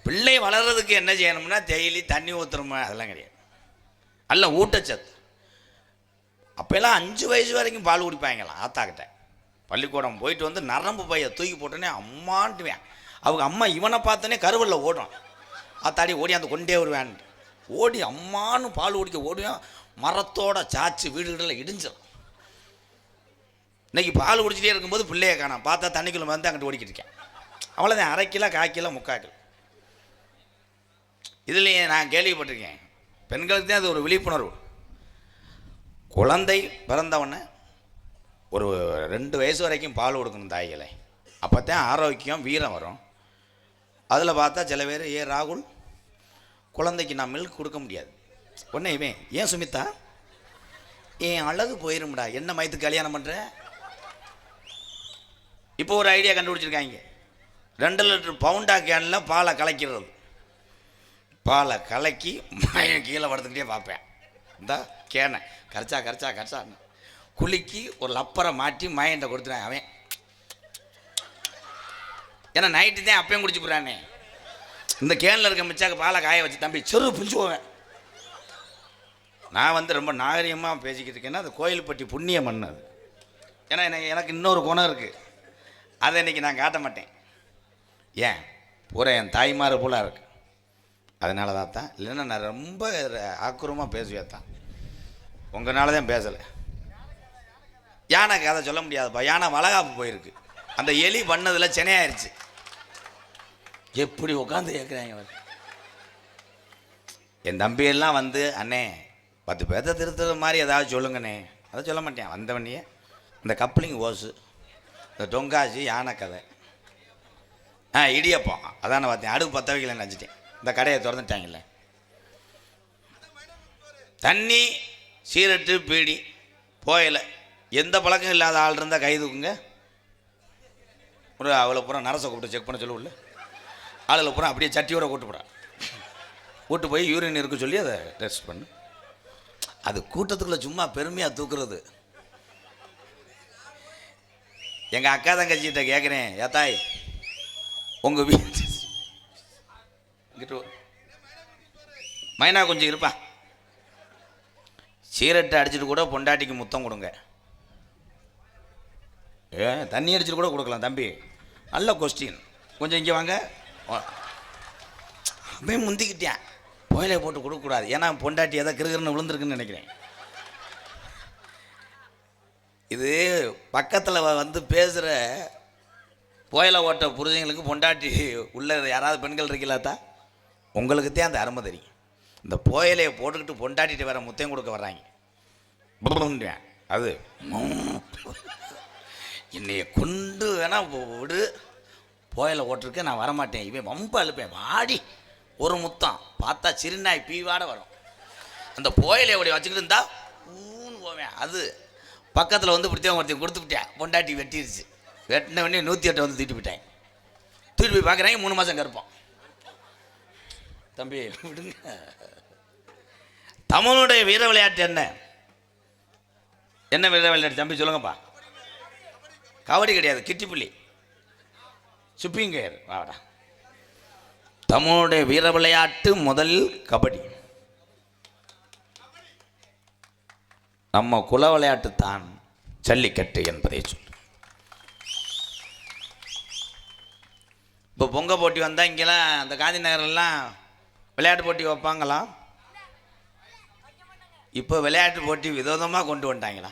பிள்ளை வளர்றதுக்கு என்ன செய்யணும்னா டெய்லி தண்ணி ஊற்றுறோமா, அதெல்லாம் கிடையாது. அல்ல ஊட்டச்சத்து. அப்போல்லாம் 5 வயசு வரைக்கும் பால் குடிப்பாங்களாம் ஆத்தாக்கிட்ட. பள்ளிக்கூடம் போயிட்டு வந்து நரம்பு பைய தூக்கி போட்டோன்னே அம்மான்ட்டுவேன். அவங்க அம்மா இவனை பார்த்தோன்னே கருவலில் ஓடும். ஆத்தாடி ஓடி அந்த கொண்டே வருவேன். ஓடி அம்மானு பால் குடிக்க ஓடுவேன். மரத்தோட சாச்சு வீடுகளில் இடிஞ்சிடும். இன்றைக்கி பால் குடிச்சிட்டே இருக்கும்போது பிள்ளைய காணாம், பார்த்தா தண்ணிக்குள்ள வந்து அங்கிட்டு ஓடிக்கிட்டு இருக்கேன். அவ்வளோதான், 1/2 கிலோ 1/4 கிலோ 3/4 கிலோ. இதுலேயே நான் கேள்விப்பட்டிருக்கேன், பெண்களுக்கு தான் அது ஒரு விழிப்புணர்வு. குழந்தை பிறந்தவொடனே ஒரு 2 வயசு வரைக்கும் பால் கொடுக்கணும் தாய்களை, அப்போ தான் ஆரோக்கியம் வீரம் வரும். அதில் பார்த்தா சில பேர், ராகுல் குழந்தைக்கு நான் மில்க் கொடுக்க முடியாது. உடனே இவன், ஏன் சுமித்தா என் அழகு போயிரும்டா, என்ன மயத்துக்கு கல்யாணம் பண்ணுறேன். இப்போ ஒரு ஐடியா கண்டுபிடிச்சிருக்காங்க, 2 லிட்டர் பவுண்டா கேனில் பாலை கலக்கிறது. பாலை கலக்கி மயம் கீழே படுத்துக்கிட்டே பார்ப்பேன். இந்த கேனை கரைச்சா குலுக்கி ஒரு லப்பரை மாட்டி மயன்ட்ட கொடுத்துருவேன். அவன் ஏன்னா நைட்டு தான் அப்பயும் குடிச்சு போடுறானே. இந்த கேனில் இருக்க மிச்சாக்க பாலை காய வச்சு தம்பி செரு பிடிச்சி போவேன். நான் வந்து ரொம்ப நாகரிகமாக பேசிக்கிட்டு இருக்கேன்னா அது கோயில்பட்டி புண்ணிய மண் அது. ஏன்னா எனக்கு இன்னொரு குணம் இருக்குது, அதை இன்றைக்கி நான் காட்ட மாட்டேன். ஏன் பூரா என் தாய்மார் போல இருக்கு. அதனால தான் இல்லைன்னா நான் ரொம்ப ஆக்குரமாக பேசுவேன் தான். உங்களால தான் பேசலை. யானை கதை சொல்ல முடியாதுப்பா. யானை வளகாப்பு போயிருக்கு. அந்த எலி பண்ணதில் சென்னையாயிருச்சு. எப்படி உட்காந்து கேட்குறாங்க அவர். என் தம்பியெல்லாம் வந்து அண்ணே 10 பேர்த்த திருத்துற மாதிரி ஏதாவது சொல்லுங்கண்ணே. அதை சொல்ல மாட்டேன். வந்தவனையே இந்த கப்ளிங் ஓசு, இந்த டொங்காசி, யானை கதை, இடியப்பம் அதான் நான் பார்த்தேன். அடுப்பு 10 வைக்கலன்னு நினச்சிட்டேன். இந்த கடையை திறந்துட்டாங்கல்ல. தண்ணி, சீரட்டு, பீடி, போயலை, எந்த பழக்கம் இல்லாத ஆள் இருந்தால் கை தூக்குங்க. ஒரு அவளை பூரா நரசை கூப்பிட்டு செக் பண்ண சொல்லுவில்ல. ஆளுகளை பூரா அப்படியே சட்டியோட கூட்டு கூட்டு போய் யூரின் இருக்க சொல்லி அதை டெஸ்ட் பண்ணு. அது கூட்டத்துக்குள்ளே சும்மா பெருமையாக தூக்குறது. எங்கள் அக்கா தங்கச்சிகிட்ட கேட்குறேன், ஏத்தாய் உங்கள் வீட்டு மைனா கொஞ்சம் இருப்பா, சீரட்டை அடிச்சுட்டு கூட பொண்டாட்டிக்கு முத்தம் கொடுங்க. தண்ணி அடிச்சுட்டு கூட கொடுக்கலாம் தம்பி. நல்ல கொஸ்டின். கொஞ்சம் இங்கே வாங்க. அப்படியே முந்திக்கிட்டேன். புயலை போட்டு கொடுக்கக்கூடாது. ஏன்னா பொண்டாட்டி எதாவது கிருகிருன்னு விழுந்துருக்குன்னு நினைக்கிறேன். இது பக்கத்தில் வந்து பேசுகிற புயலை ஓட்ட புருஷங்களுக்கு பொண்டாட்டி உள்ள யாராவது பெண்கள் இருக்கலாத்தா உங்களுக்குத்தான் அந்த அருமை தெரியும். இந்த புயலையை போட்டுக்கிட்டு பொண்டாட்டிட்டு வேற முத்தையும் கொடுக்க வர்றாங்க. அது என்னைய கொண்டு வேணா விடு, புயலை ஓட்டிருக்க நான் வரமாட்டேன். இவன் வம்ப அழுப்பேன். வாடி ஒரு முத்தம் பார்த்தா சிறுநாய் பீவாட வரும். அந்த புயலை அப்படி வச்சுக்கிட்டு இருந்தா ஊன்னு போவேன். அது பக்கத்தில் வந்து இப்படித்தான் ஒருத்தையும் கொடுத்துக்கிட்டேன். பொண்டாட்டி வெட்டிருச்சு. வெட்டின உடனே 108 வந்து தூக்கிட்டு போயிட்டேன். தூக்கிட்டு போய் பார்க்குறாங்க 3 மாதம் கருப்போம். தம்பி விடுங்க. தமிழுடைய வீர விளையாட்டு என்ன? என்ன வீர விளையாட்டு தம்பி சொல்லுங்கப்பா. கபடி கிடையாது, கிட்டிப்புள்ளி, சுப்பிங்கர். வாடா. தமிழுடைய வீர விளையாட்டு முதல் கபடி. நம்ம குல விளையாட்டு தான் ஜல்லிக்கட்டு என்பதை சொல்லு. இப்போ பொங்க போட்டி வந்தால் இங்கெல்லாம் அந்த காந்தி நகரெல்லாம் விளையாட்டு போட்டி வைப்பாங்களா? இப்போ விளையாட்டு போட்டி விதவிதமாக கொண்டு வந்துட்டாங்களா?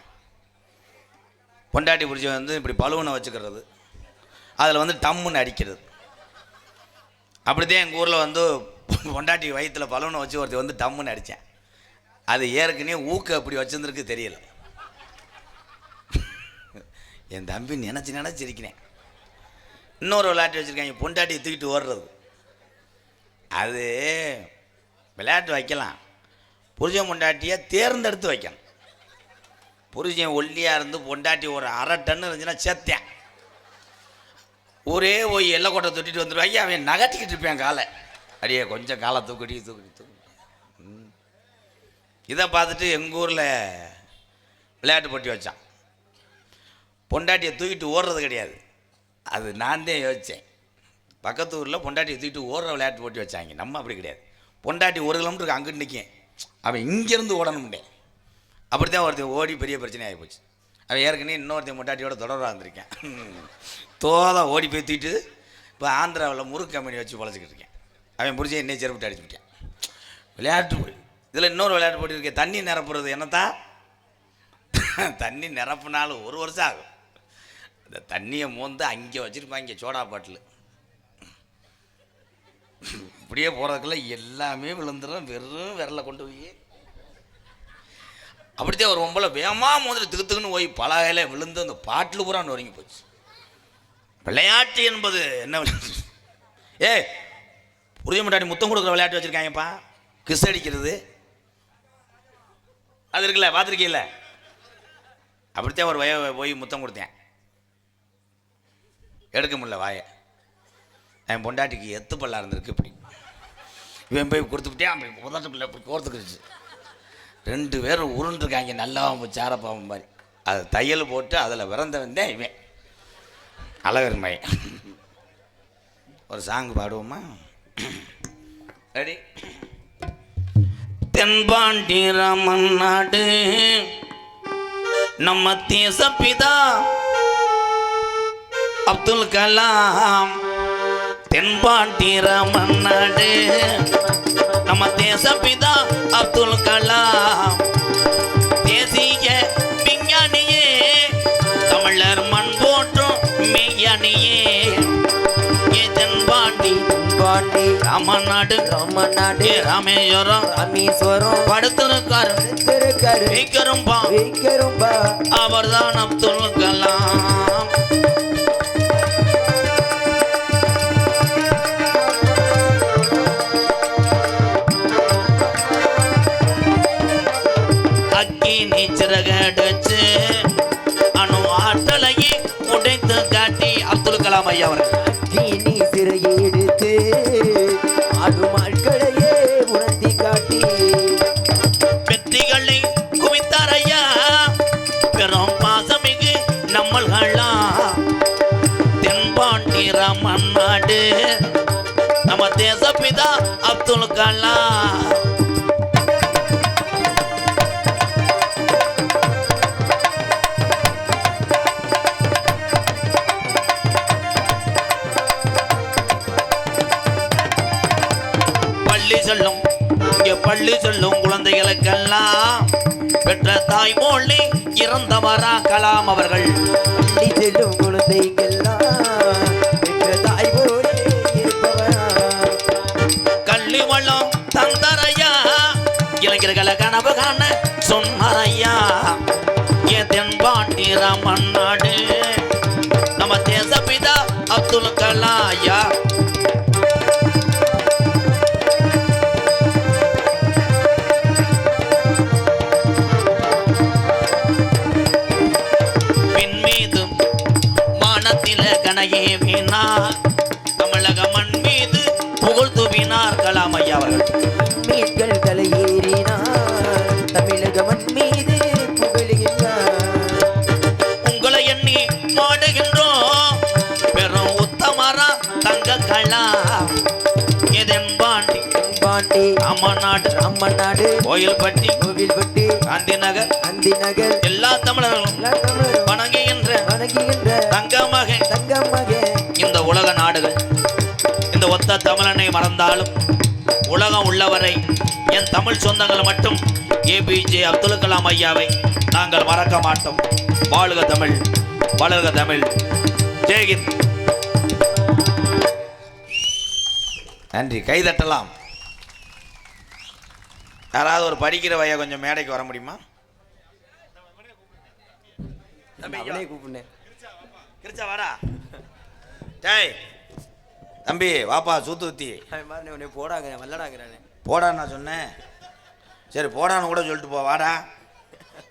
பொண்டாட்டி பிடிச்சி வந்து இப்படி பலூனை வச்சுக்கிறது, அதில் வந்து டம்முன்னு அடிக்கிறது. அப்படித்தான் எங்கள் ஊரில் வந்து பொண்டாட்டி வயிற்றில் பலூனை வச்சு ஒருத்தர் வந்து டம்முன்னு அடித்தேன். அது ஏற்கனவே ஊக்கு அப்படி வச்சுருந்துருக்கு தெரியல. என் தம்பி நினச்சிருக்கிறேன். இன்னொரு விளையாட்டு வச்சுருக்காங்க, பொண்டாட்டியை தூக்கிட்டு ஓடுறது. அது விளையாட்டு வைக்கலாம், புருஷன் பொண்டாட்டியை தேர்ந்தெடுத்து வைக்கணும். புருஷன் ஒல்லியாக இருந்து பொண்டாட்டி ஒரு 1/2 டன் இருந்துச்சுன்னா சேர்த்தேன். ஒரே போய் எல்லை கோட்டை தொட்டிட்டு வந்துடுவாங்க. அவன் நகட்டிக்கிட்டு இருப்பேன் காலை. அடியே கொஞ்சம் காலை தூக்கிட்டு இதை பார்த்துட்டு எங்கள் ஊரில் விளையாட்டு போட்டி வச்சான். பொண்டாட்டியை தூக்கிட்டு ஓடுறது கிடையாது, அது நான் தான் யோசித்தேன். பக்கத்து ஊரில் பொண்டாட்டியை தூக்கிட்டு ஓடுற விளையாட்டு போட்டி வச்சாங்க. நம்ம அப்படி கிடையாது. பொண்டாட்டி 1 கிலோமீட்டருக்கு அங்கிட்டு நிற்கேன், அவன் இங்கேருந்து ஓடணும்டே. அப்படி தான் ஒருத்தன் ஓடி பெரிய பிரச்சனை ஆகி போச்சு. அவன் ஏற்கனவே இன்னொருத்தன் பொண்டாட்டியோட தொடர்பாக இருந்திருக்கேன். தோதாக ஓடி போய் தூக்கிட்டு இப்போ ஆந்திராவில் முறுக்கு கம்பெனி வச்சு பழச்சிக்கிட்டு இருக்கேன். அவன் பிடிச்சி என்னை செருப்பிட்டு அடிச்சுக்கிட்டேன். விளையாட்டு போய் இதில் இன்னொரு விளையாட்டு போட்டி இருக்கேன், தண்ணி நிரப்புறது. என்னத்தான் தண்ணி நிரப்புனாலும் 1 வருஷம் ஆகும். அந்த தண்ணியை மோந்து அங்கே வச்சுருப்பாங்க சோடா பாட்டில். இப்படியே போகிறதுக்குள்ள எல்லாமே விழுந்துடும். வெறும் விரலை கொண்டு போய் அப்படித்தான் ஒரு பொம்பளை வேகமாக மோதிரம் திக்குன்னு போய் பலகையில விழுந்து அந்த பாட்டில் பூரா நொறுங்கி போச்சு. விளையாட்டு என்பது என்ன விளையாட்டு? புரிய முன்னாடி முத்தம் கொடுக்குற விளையாட்டு வச்சுருக்காங்கப்பா. கிஸ் அடிக்கிறது அது இருக்குல்ல, பார்த்துருக்கீல்ல? அப்படித்தான் ஒரு போய் முத்தம் கொடுத்தேன். எடுக்க முடியல வாயை. என் பொண்டாட்டிக்கு எத்து பல்லா இருந்திருக்கு. இப்படி இவன் போய் கொடுத்துக்கிட்டே அப்படி உதட்டு பிள்ளை இப்படி கோர்த்துக்கிடுச்சு. 2 பேரும் உருண்டுருக்காங்க நல்லா சேரப்பாவன் மாதிரி. அது தையல் போட்டு அதில் விறந்தவன் தான் இவன் அழகர் மயன். ஒரு சாங் பாடுவோமா? ரெடி? தென்பாண்டி ராமன் நாடு நம்ம தேசப்பிதா அப்துல் கலாம் தென்பாண்டிர மன்னாடு நம்ம தேசப்பிதா அப்துல் கலாம் தேசிய விஞ்ஞானியே தமிழர் மண் போற்றும் மெய்யானியே தென்பாண்டி பாண்டி ராமநாடு ராமநாடு ராமேஸ்வரம் ராமேஸ்வரம் படுத்திருக்காரு திருக்கரு வைக்கரும்பா வைக்கரும்பா அவர்தான் அப்துல் கலாம். அக்கினி சிறகடிச்சு அணு ஆற்றலையே உடைத்து காட்டி அப்துல் கலாம் ஐயா அவர்கள் நீ சிறையை எடுத்து ஆடும் ஆட்களையே உணர்த்தி காட்டி வெற்றிகளை குவித்தார் ஐயா பெரும் பாசமிகு நம்மள்களா தென்பாண்டி ராமன் நாடு நம்ம தேசப்பிதா அப்துல் கலாம். பள்ளி செல்லும் இங்கே பள்ளி செல்லும் குழந்தைகளுக்கெல்லாம் பெற்ற தாய்மொழி இறந்தவரா கலாம் அவர்கள் பள்ளி செல்லும் குழந்தைகள்லாம் பெற்ற தாய் போலே இருப்பவரா கல்வி வளம் தந்தரையா இளைஞர்களை கனவு காண சொன்னாரையா என் தென்பாண்டி ராமன் நாடு நம்ம தேசப்பிதா அப்துல் கலாம் ஐயா. மீது வானத்தில கனையே வீணார் தமிழக மண் மீது புகழ் துவினார் கலாம் ஐயா அவர்கள் மீட்கள் தலையேறினார் தமிழக மண் மீது புகழுகின்றார் உங்களை எண்ணி பாடுகின்றோம் பெரும் உத்தமரா தங்க கலாம் எதென்பாண்டி பாண்டி அம்மநாடு ராமநாடு கோயில்பட்டி கோவில்பட்டி காந்தி நகர் அந்தி நகர் எல்லா தமிழர்களும் எல்லா தமிழரும் வணங்குகின்ற வணங்குகின்ற தங்கமகன் தங்கமக இந்த உலக நாடுகள் இந்த ஒத்த தமிழனை மறந்தாலும் உலகம் உள்ளவரை என் தமிழ் சொந்தங்கள் மட்டும் ஏபிஜே அப்துல் கலாம் ஐயாவை நாங்கள் மறக்க மாட்டோம். வாழ்க தமிழ், வளர்க தமிழ். ஜெய்ஹிந்த். நன்றி. கைதட்டலாம். யாராவது ஒரு படிக்கிற வையா கொஞ்சம் மேடைக்கு வர முடியுமா? அவனே கூப்பிடுனேன் கிரிச்சா வாடா. டேய் தம்பி வாப்பா சூத்துத்தி உன்னை போடாங்கிறேன் வல்லடாங்கிறானே போடான்னு நான் சொன்னேன். சரி போடான்னு கூட சொல்லிட்டு போ. வாடா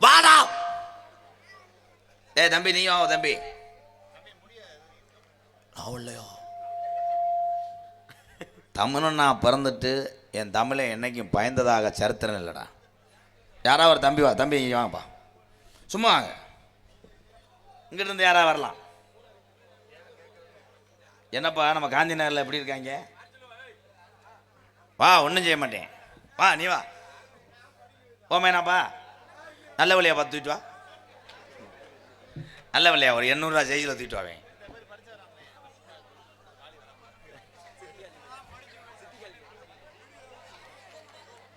வாடா. டேய் தம்பி நீயும் வா தம்பி. அவளையோ தமிழன் நான் பிறந்துட்டு என் தமிழை என்னைக்கும் பயந்ததாக சரித்திரம் இல்லைடா. யாராவது ஒரு தம்பி வா தம்பி இங்கே வாங்கப்பா. சும்மா வாங்க. இங்கிட்டிருந்து யாராவது வரலாம். என்னப்பா நம்ம காந்தி நகரில் எப்படி இருக்காங்க? வா ஒன்றும் செய்ய மாட்டேன். வா நீ வா. போமேனாப்பா நல்ல வழியா பார்த்து தூக்கிட்டு வா. நல்ல வழியா ஒரு 800 ரூபா சைஸில் தூக்கிட்டு வாவேன்.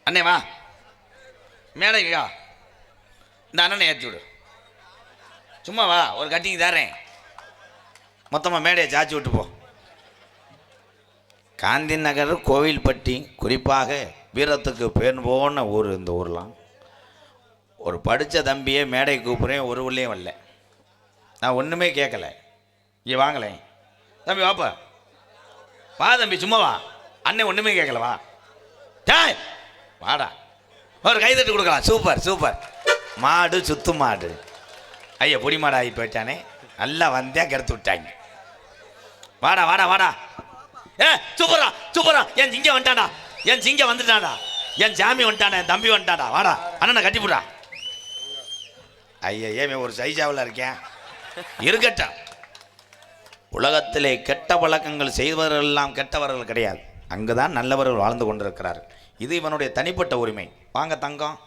அண்ணே வா மேடைக்கு வா. இந்த அண்ணனை ஏற்றி விடு. சும்மா வா ஒரு கட்டிங் தரேன். மொத்தமாக மேடையை சாச்சி விட்டு போ. காந்தி நகர் கோவில்பட்டி குறிப்பாக வீரத்துக்கு பேர் போன ஊர். இந்த ஊர்லாம் ஒரு படித்த தம்பியை மேடை கூப்பிட்றேன், ஒரு உள்ளேயும் வரல. நான் ஒன்றுமே கேட்கல. இங்கே வாங்கலை தம்பி வாப்பா. வா தம்பி சும்மா வா. அண்ணன் ஒன்றுமே கேட்கல வா. டேய் வாடா. ஒரு கைதட்டு கொடுக்கலாம். Super super. மாடு சுத்து மாடு. ஐயா பொடி மாடு ஆகி போயிட்டானே. நல்லா வந்தேன் கெடுத்து விட்டாங்க. வாடா வாடா வாடா. ஏ சூப்பரா சூப்பரா. என் சிங்க வந்துட்டாடா. என் சிங்க வந்துட்டாடா. என் சாமி வந்துட்டானே. என் தம்பி வந்துட்டாடா. வாடா அண்ணனை கட்டி போடா. ஐயா ஏன் ஒரு சைஜாவில் இருக்கேன். இருக்கட்டும். உலகத்திலே கெட்ட பழக்கங்கள் செய்தவர்கள் எல்லாம் கெட்டவர்கள் கிடையாது. அங்குதான் நல்லவர்கள் வாழ்ந்து கொண்டிருக்கிறார்கள். இது இவனுடைய தனிப்பட்ட உரிமை. வாங்க தங்கம்.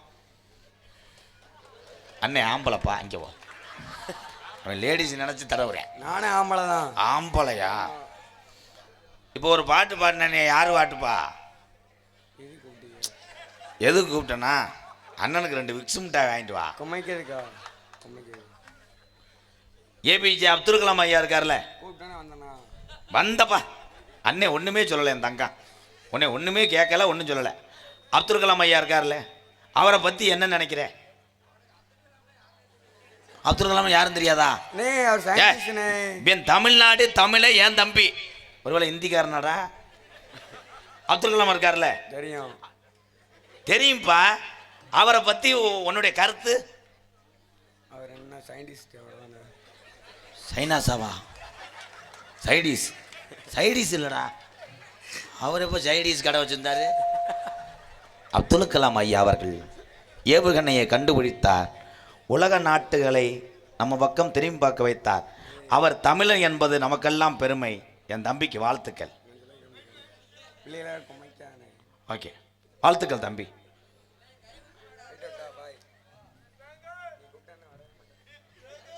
அண்ணே ஆம்பளைப்பா. இங்கே போ. அவன் லேடிஸ் நினச்சி தடவுறேன். நானே ஆம்பளை தான். ஆம்பளையா? இப்போ ஒரு பாட்டு பாடினே, யார் பாட்டுப்பா? எதுக்கு கூப்பிட்டேன்னா, அண்ணனுக்கு 2 விக்ஸ் மிட்டாய் வாங்கிட்டு வா. கொமைக்கிறதுக்கா? ஏபிஜே அப்துல் கலாம் ஐயா இருக்கார்ல, கூப்பிட்டானே வந்தனா வந்தப்பா. அண்ணே ஒன்றுமே சொல்லலை, என் தங்கம் உன்னை ஒன்றுமே கேட்கல, ஒன்றும் சொல்லலை. அப்துல் கலாம் ஐயா இருக்கார்ல, அவரை பற்றி என்ன நினைக்கிற? அப்துல் கலாம் யாரும் தெரியாதா? என் தமிழ்நாடு தமிழை என் தம்பி. ஒருவேளை இந்திக்காரனாடா? அப்துல் கலாம் இருக்கார்ல, தெரியும் தெரியும்ப்பா. அவரை பற்றி உன்னுடைய கருத்து? அவர் என்ன சயின்டிஸ்ட்? சைனாசாவா? சைடிஸ்? சைடிஸ் இல்லைடா, அவர் எப்போ சைடிஸ் கடை வச்சிருந்தாரு? அப்துல் கலாம் ஐயா அவர்கள் ஏவுகணையை கண்டுபிடித்தார். உலக நாட்டுகளை நம்ம பக்கம் திரும்பி பார்க்க வைத்தார். அவர் தமிழன் என்பது நமக்கெல்லாம் பெருமை. என் தம்பிக்கு வாழ்த்துக்கள். ஓகே, வாழ்த்துக்கள் தம்பி.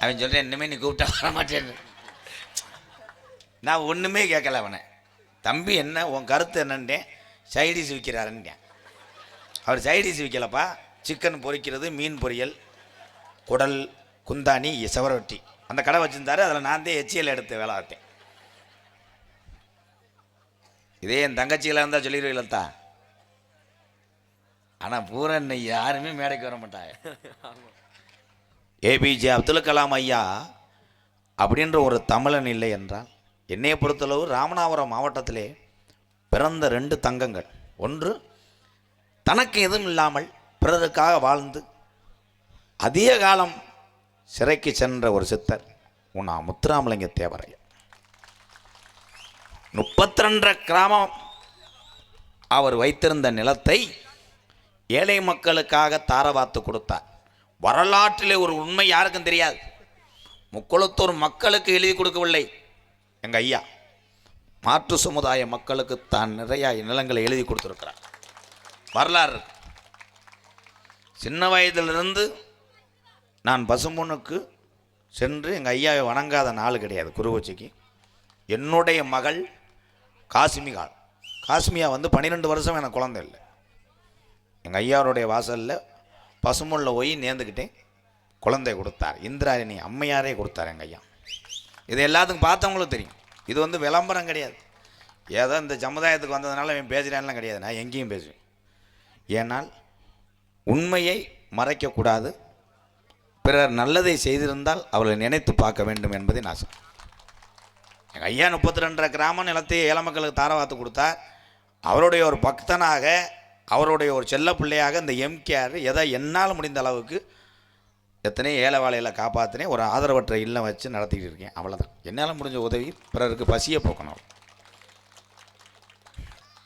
அவன் சொல்கிறேன், இன்னுமே நீ கூப்பிட்டா வர மாட்டேன்னு. நான் ஒன்றுமே கேட்கல அவனை. தம்பி என்ன உன் கருத்து என்னன்னேன். சைடிஸ் விற்கிறாருன்னேன். அவர் சைடிஸ் விற்கலப்பா, சிக்கன் பொரிக்கிறது, மீன் பொரியல், குடல், குந்தாணி, செவரொட்டி அந்த கடை வச்சுருந்தாரு. அதில் நான் தான் HCL எடுத்து வேலை பார்த்தேன். இதே என் தங்கச்சிகளாக இருந்தால் சொல்லிடுவீங்களா? ஆனால் பூரன் யாருமே மேடைக்கு வர மாட்டாங்க. ஏபிஜே அப்துல் கலாம் ஐயா அப்படின்ற ஒரு தமிழன் இல்லை என்றால், என்னையை பொறுத்தளவு ராமநாதபுரம் மாவட்டத்திலே பிறந்த 2 தங்கங்கள். ஒன்று, தனக்கு எதுவும் இல்லாமல் பிறருக்காக வாழ்ந்து அதிக காலம் சிறைக்கு சென்ற ஒரு சித்தர் உன்னா முத்துராமலிங்க தேவரையா. 32 கிராமம் அவர் வைத்திருந்த நிலத்தை ஏழை மக்களுக்காக தாரவாத்து கொடுத்தார். வரலாற்றிலே ஒரு உண்மை யாருக்கும் தெரியாது. முக்குளத்தூர் மக்களுக்கு எழுதி கொடுக்கவில்லை எங்கள் ஐயா, மாற்று சமுதாய மக்களுக்கு தான் நிறைய நிலங்களை எழுதி கொடுத்துருக்கிறார். வரலாறு. சின்ன வயதிலிருந்து நான் பசும்பொண்ணுக்கு சென்று எங்கள் ஐயாவை வணங்காத நாள் கிடையாது. குருவச்சிக்கு என்னுடைய மகள் காஸ்மியா வந்து 12 வருஷம் எனக்கு குழந்தை இல்லை. எங்கள் ஐயாவுடைய வாசலில் பசும்பொன்னில் போய் நேர்ந்துக்கிட்டேன். குழந்தை கொடுத்தார். இந்திராயணி அம்மையாரே கொடுத்தார் எங்கள் ஐயா. இது எல்லாத்துக்கும் பார்த்தவங்களும் தெரியும். இது வந்து விளம்பரம் கிடையாது. ஏதோ இந்த சமுதாயத்துக்கு வந்ததுனால அவன் பேசுகிறான்லாம் கிடையாது. நான் எங்கேயும் பேசுவேன். ஏனால் உண்மையை மறைக்கக்கூடாது. பிறர் நல்லதை செய்திருந்தால் அவர்களை நினைத்து பார்க்க வேண்டும் என்பதை நான் சொல்றேன். எங்கள் ஐயா 32 கிராம நிலத்தை ஏழை மக்களுக்கு தாரவாத்து கொடுத்தார். அவருடைய ஒரு பக்தனாக, அவருடைய ஒரு செல்ல பிள்ளையாக இந்த எம்கேஆர் எதை என்னால் முடிந்த அளவுக்கு எத்தனையோ ஏழை வாழையில் காப்பாற்றினேன். ஒரு ஆதரவற்ற இல்லம் வச்சு நடத்திக்கிட்டு இருக்கேன். அவ்வளோதான். என்னால் முடிஞ்ச உதவி பிறருக்கு பசியை போக்கணும்.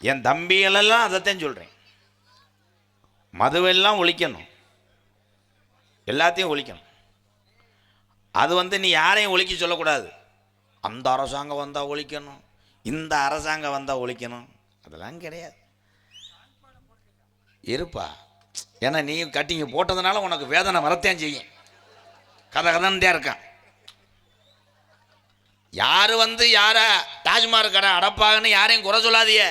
என் தம்பிகளெல்லாம் அதைத்தான் சொல்கிறேன். மதுவெல்லாம் ஒழிக்கணும், எல்லாத்தையும் ஒழிக்கணும். அது வந்து நீ யாரையும் ஒழிக்க சொல்லக்கூடாது. அந்த அரசாங்கம் வந்தால் ஒழிக்கணும், இந்த அரசாங்கம் வந்தால் ஒழிக்கணும், அதெல்லாம் கிடையாது. இருப்பா, ஏன்னா நீ கட்டிங்க போட்டதுனால உனக்கு வேதனை வரத்தான் செய்யும். கதன்னு தான் இருக்கான். யார் வந்து யாரை டாஜ்மஹால் கடை அடப்பாகன்னு யாரையும் குறை சொல்லாதியே.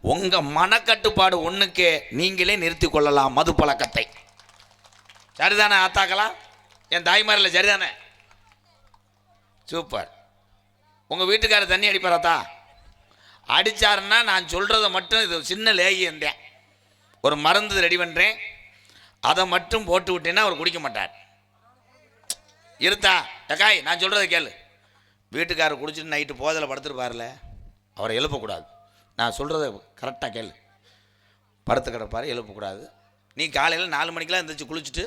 உங்கள் மனக்கட்டுப்பாடு ஒன்றுக்கே நீங்களே நிறுத்தி கொள்ளலாம் மது பழக்கத்தை. சரிதானே ஆத்தாக்கலாம்? என் தாய்மாரில் சரிதானே? சூப்பர். உங்கள் வீட்டுக்காரர் தண்ணி அடிப்பாராத்தா? அடித்தாருன்னா நான் சொல்கிறத மட்டும், இது சின்ன லேகி இருந்தேன், ஒரு மருந்து ரெடி பண்ணுறேன், அதை மட்டும் போட்டு விட்டேன்னா அவர் குடிக்க மாட்டார். இருத்தா எக்காய், நான் சொல்கிறத கேளு. வீட்டுக்காரர் குடிச்சிட்டு நைட்டு போதில் படுத்துருப்பார்ல, அவரை எழுப்பக்கூடாது. நான் சொல்கிறத கரெக்டாக கேளு. படுத்து கிடப்பார், எழுப்பக்கூடாது. நீ காலையில் 4 மணிக்கெலாம் எழுந்திரிச்சு குளிச்சுட்டு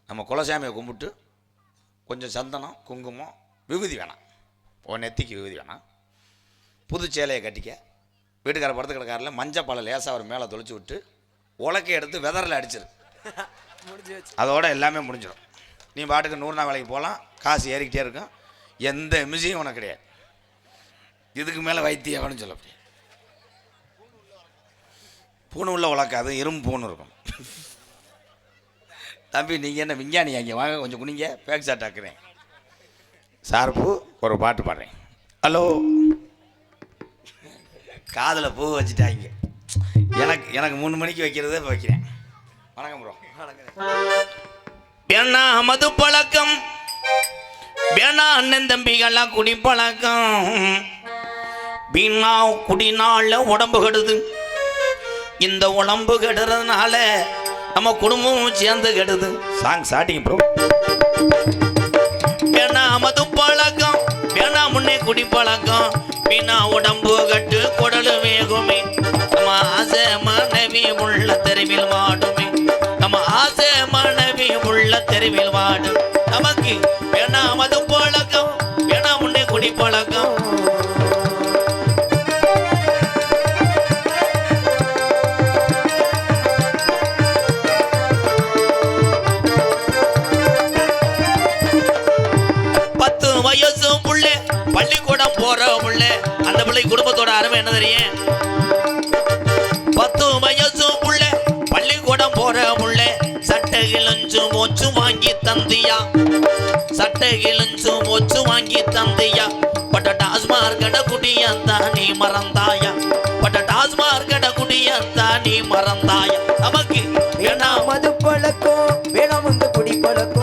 நம்ம குலசாமியை கும்பிட்டு கொஞ்சம் சந்தனம், குங்குமம், விபூதி வேணாம், உன் நெத்திக்கு விபூதி வேணாம், புது சேலையை கட்டிக்க. வீட்டுக்காரர் படுத்து கிடக்காரில் மஞ்சப்பாலை லேசாக அவர் மேலே தொளிச்சு விட்டு உலக்கை எடுத்து வெதரில் அடிச்சிரு. அதோட எல்லாமே முடிஞ்சிடும். நீ பாட்டுக்கு 100 நாள் வேலைக்கு போகலாம். காசு ஏறிக்கிட்டே இருக்கும். எந்த மியூசியம் உனக்கு கிடையாது. இதுக்கு மேலே வைத்தியம்னு சொல்ல முடியாது. பூணு உள்ள உலக்காது, இரும்பு பூணு இருக்கும். தம்பி நீங்கள் என்ன விஞ்ஞானி? அங்கே வாங்க, கொஞ்சம் குனிங்க, பேக் ஷாட் ஆக்குறேன். சார்பு ஒரு பாட்டு பாடுறேன். ஹலோ காதில் பூ வச்சுட்டாங்க. எனக்கு 3 மணிக்கு வைக்கிறதே இப்போ வைக்கிறேன். வணக்கம் ப்ரோ. வேணா மது பழக்கம், வேணா அண்ணன் தம்பிகள்லாம் குடி பழக்கம், வீணா குடினால உடம்பு கெடுது. இந்த உடம்பு கெடுறதுனால நம்ம குடும்பமும் சேர்ந்து கெடுது. Song starting bro. வேணா மது பழக்கம், வேணா முன்னே குடி பழக்கம், வீணா உடம்பு கட்டு குடலு வேகுமே. நம்ம ஆசை மனைவி உள்ள தெருவில் வாடுமே. நம்ம ஆசை மனைவி உள்ள தெருவில் வாடு. நமக்கு வேணா மது பழக்கம், வேணா முன்னே குடி பழக்கம். பள்ளிக்கூடம் போற புள்ள, அந்த பிள்ளை குடும்பத்தோட அருமை என்ன தெரியும்? 10 வயசு புள்ள, பள்ளிக்கூடம் போற புள்ள, சட்டை கிழிஞ்சு மொச்சு வாங்கி தந்தியா, சட்டை கிழிஞ்சு மொச்சு வாங்கி தந்தியா. பட்ட டாஸ்மார் கட குடியந்தா நீ மறந்தாயா, பட்ட டாஸ்மார் கட குடியந்தா நீ மறந்தாயா. நமக்கு வேணா மது பழக்கம், வேணா வந்து குடி பழக்கம்.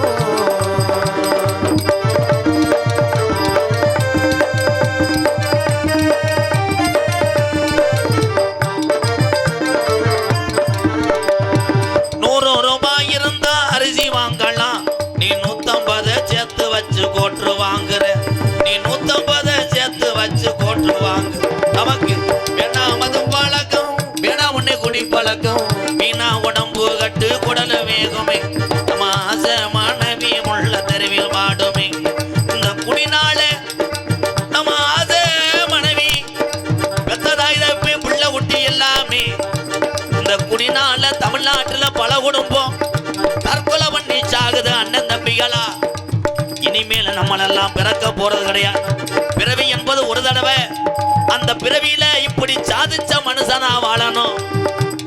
நமக்கு வேணா மது பழக்கம், வேணா உன்னை குடி பழக்கம், வீணா உடம்பு கட்டு குடல வேகுமே. நம்ம ஆசை மனைவி உள்ள தெருவில் வாடுமே. இந்த குடினால நம்ம ஆசை மனைவி பெத்ததாய் தப்பி புள்ள குட்டி எல்லாமே. இந்த குடினால தமிழ்நாட்டுல பல குடும்பம் தற்கொலை பண்ணி சாகுது அண்ணன் தம்பிகளா. இனிமேல நம்மளெல்லாம் பிறக்க போறது கிடையாது. பிறவி என்பது ஒரு தடவை. அந்த பிறவியில இப்படி சாதிச்ச மனுஷனா வாழணும்.